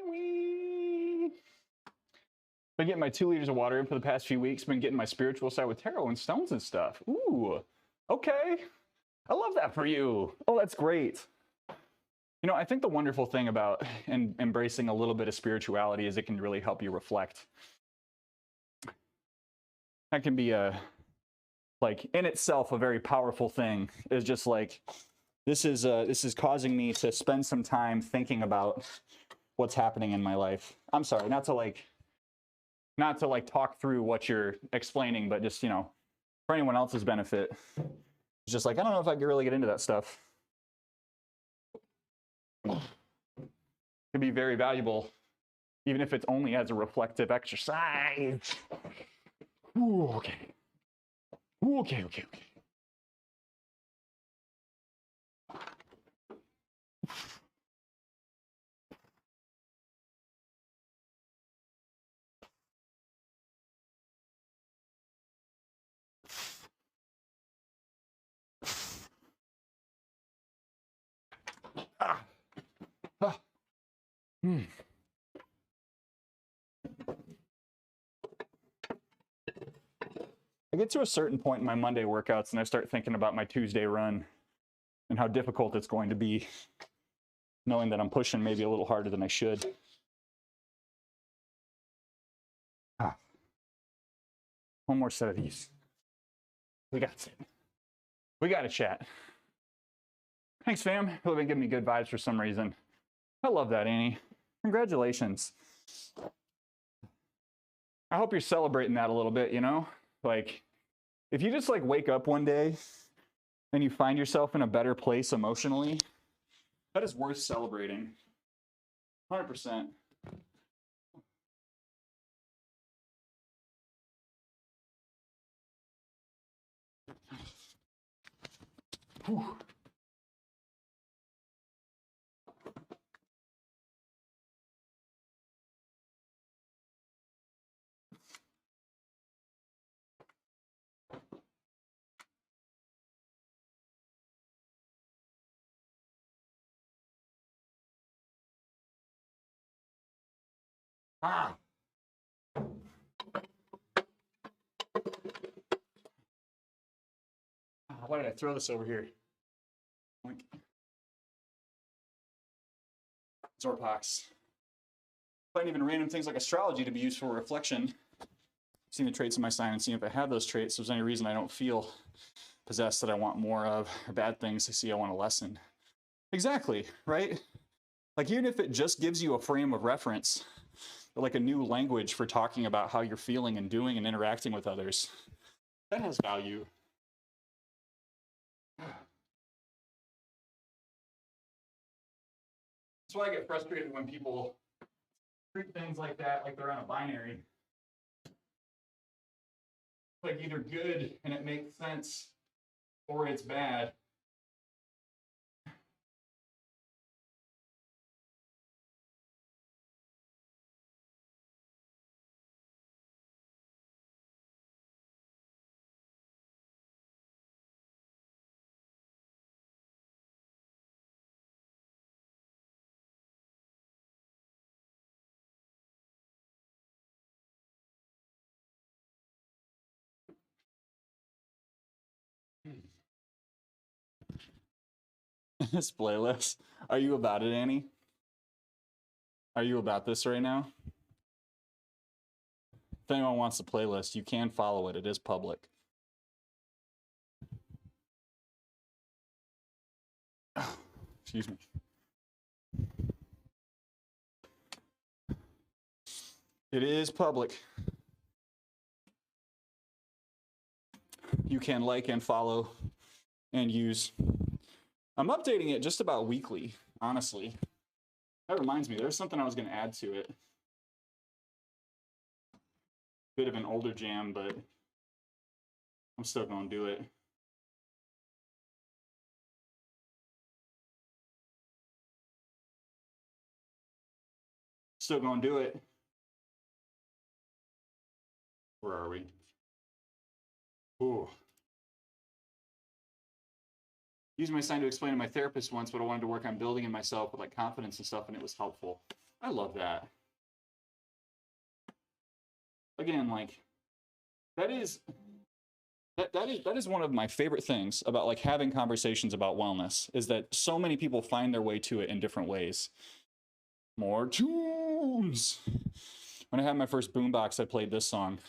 Wee. Been getting my 2 liters of water in for the past few weeks. Been getting my spiritual side with tarot and stones and stuff. Ooh, okay. I love that for you. Oh, that's great. You know, I think the wonderful thing about embracing a little bit of spirituality is it can really help you reflect. That can be like in itself a very powerful thing. Is just like this is causing me to spend some time thinking about what's happening in my life. I'm sorry, not to like talk through what you're explaining, but just, you know, for anyone else's benefit. It's just like, I don't know if I could really get into that stuff. Could be very valuable, even if it's only as a reflective exercise. Ooh, okay. Ooh, okay. I get to a certain point in my Monday workouts and I start thinking about my Tuesday run and how difficult it's going to be, knowing that I'm pushing maybe a little harder than I should. One more set of these. We got it. We got to chat. Thanks, fam. Really been giving me good vibes for some reason. I love that, Annie. Congratulations. I hope you're celebrating that a little bit, you know? Like, if you just like wake up one day and you find yourself in a better place emotionally, that is worth celebrating. 100%. Whew. Ah. Why did I throw this over here? Zorpox. Find even random things like astrology to be used for reflection. Seeing the traits in my sign and seeing if I have those traits. If there's any reason I don't feel possessed that I want more of, or bad things I see I want to lessen. Exactly, right? Like even if it just gives you a frame of reference, or like a new language for talking about how you're feeling and doing and interacting with others, that has value. That's why I get frustrated when people treat things like that like they're on a binary. Like either good and it makes sense, or it's bad. This playlist. Are you about it, Annie? Are you about this right now? If anyone wants the playlist, you can follow it. It is public. Excuse me. It is public. You can like and follow and use. I'm updating it just about weekly, honestly. That reminds me, there's something I was going to add to it. Bit of an older jam, but I'm still going to do it. Still going to do it. Where are we? Ooh. Used my sign to explain to my therapist once what I wanted to work on building in myself with like confidence and stuff, and it was helpful. I love that. Again, like that is one of my favorite things about like having conversations about wellness, is that so many people find their way to it in different ways. More tunes. When I had my first boombox, I played this song.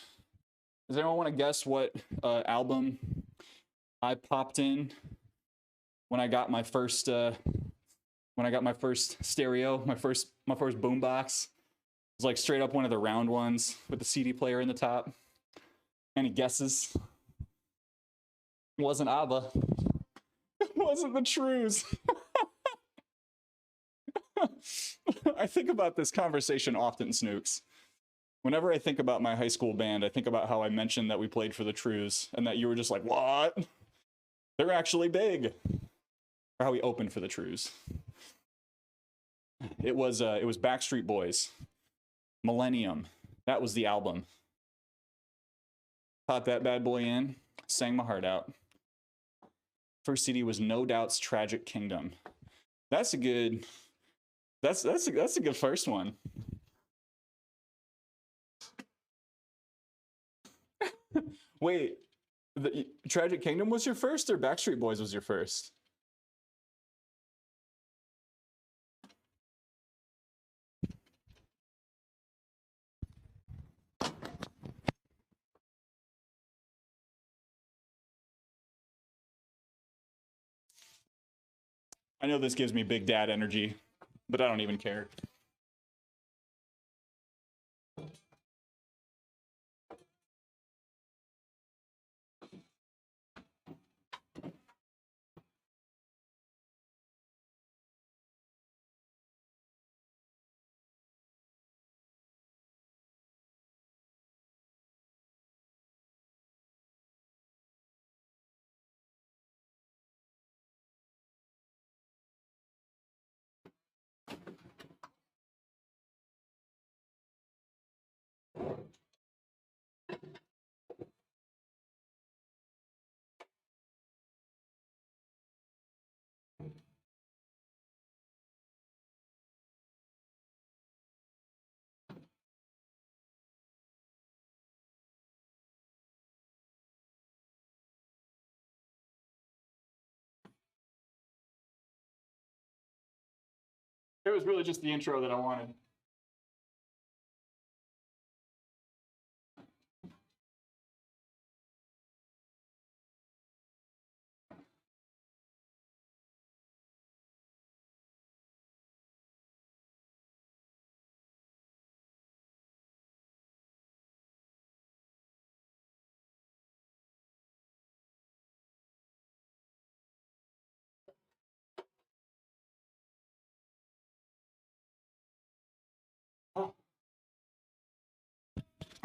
Does anyone want to guess what album I popped in when I got my first stereo, my first boombox? It was like straight up one of the round ones with the CD player in the top. Any guesses? It wasn't ABBA. It wasn't the Trues. I think about this conversation often, Snooks. Whenever I think about my high school band, I think about how I mentioned that we played for the Trues and that you were just like, what? They're actually big. Or how we opened for the Trues. It was Backstreet Boys. Millennium. That was the album. Popped that bad boy in, sang my heart out. First CD was No Doubt's Tragic Kingdom. That's a good first one. Wait, the Tragic Kingdom was your first, or Backstreet Boys was your first? I know this gives me big dad energy, but I don't even care. It was really just the intro that I wanted.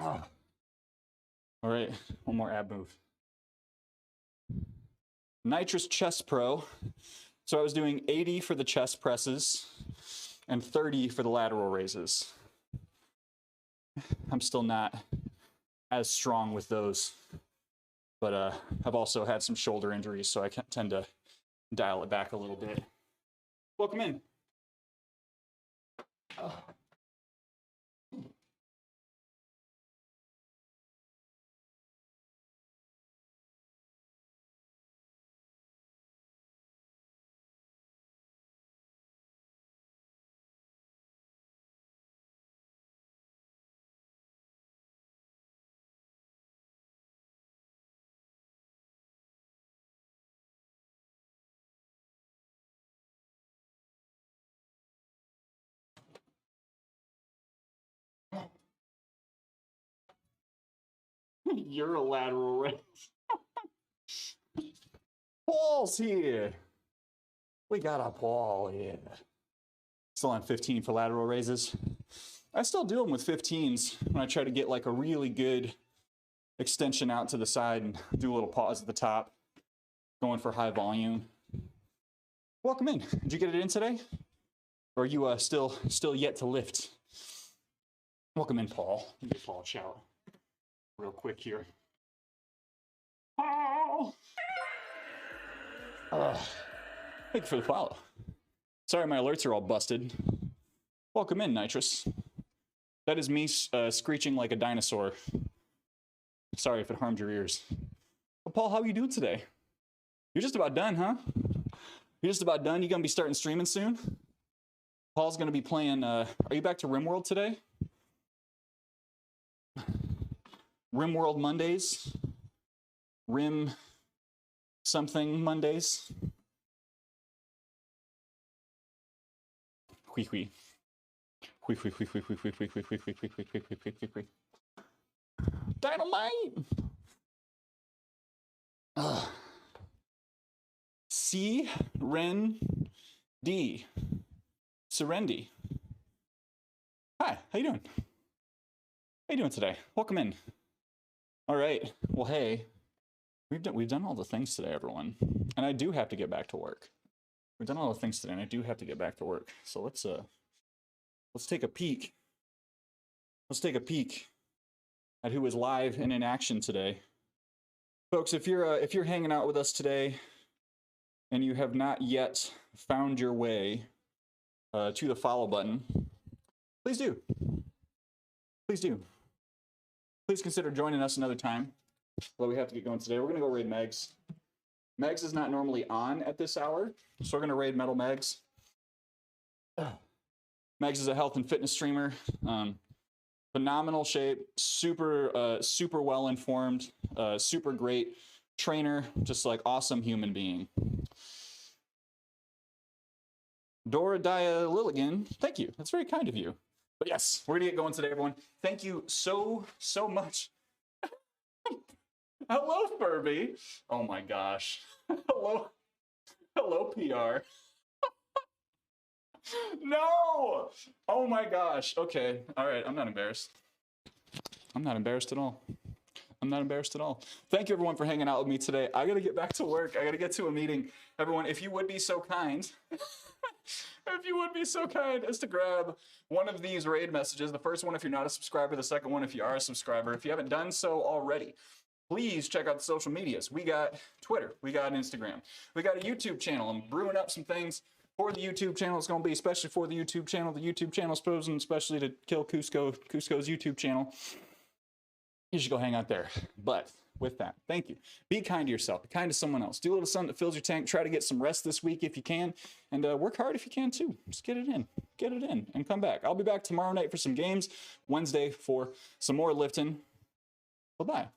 Ah. All right, one more ab move. Nitrous Chest Pro. So I was doing 80 for the chest presses and 30 for the lateral raises. I'm still not as strong with those, but I've also had some shoulder injuries, so I can tend to dial it back a little bit. Welcome in. You're a lateral raise. Paul's here. We got a Paul here. Still on 15 for lateral raises. I still do them with 15s when I try to get like a really good extension out to the side and do a little pause at the top, going for high volume. Welcome in. Did you get it in today? Or are you still yet to lift? Welcome in, Paul. Let me give Paul a shout real quick here. Paul! Thank you for the follow. Sorry, my alerts are all busted. Welcome in, Nitrous. That is me screeching like a dinosaur. Sorry if it harmed your ears. Well, Paul, how are you doing today? You're just about done, huh? You're just about done? You gonna be starting streaming soon? Paul's gonna be playing, are you back to RimWorld today? RimWorld Mondays? Rim something Mondays? Hui hui. Hui hui hui hui hui hui hui hui hui hui hui hui hui hui hui hui. Dynamite! C. Ren D. Serendi. Hi, how you doing? How you doing today? Welcome in. All right. Well, hey, we've done all the things today, everyone, and I do have to get back to work. We've done all the things today, and I do have to get back to work. So let's take a peek. Let's take a peek at who is live and in action today. Folks, if you're hanging out with us today and you have not yet found your way to the follow button, please do. Please do. Please consider joining us another time. Although we have to get going today. We're going to go raid Megs. Megs is not normally on at this hour, so we're going to raid Metal Megs. Megs is a health and fitness streamer. Phenomenal shape, super well informed, super great trainer, just like awesome human being. Dora Dia Lilligan, thank you. That's very kind of you. But yes, we're gonna get going today, everyone. Thank you so much. Hello, Furby. Oh my gosh. Hello, PR. No! Oh my gosh. Okay. All right. I'm not embarrassed. I'm not embarrassed at all. I'm not embarrassed at all. Thank you, everyone, for hanging out with me today. I got to get back to work. I got to get to a meeting. Everyone, if you would be so kind, as to grab one of these raid messages, the first one if you're not a subscriber, the second one if you are a subscriber. If you haven't done so already, please check out the social medias. We got Twitter. We got Instagram. We got a YouTube channel. I'm brewing up some things for the YouTube channel. It's going to be especially for the YouTube channel. The YouTube channel is posing especially to kill Cusco's YouTube channel. You should go hang out there. But with that, thank you. Be kind to yourself. Be kind to someone else. Do a little something that fills your tank. Try to get some rest this week if you can. And work hard if you can too. Just get it in. Get it in and come back. I'll be back tomorrow night for some games. Wednesday for some more lifting. Bye-bye.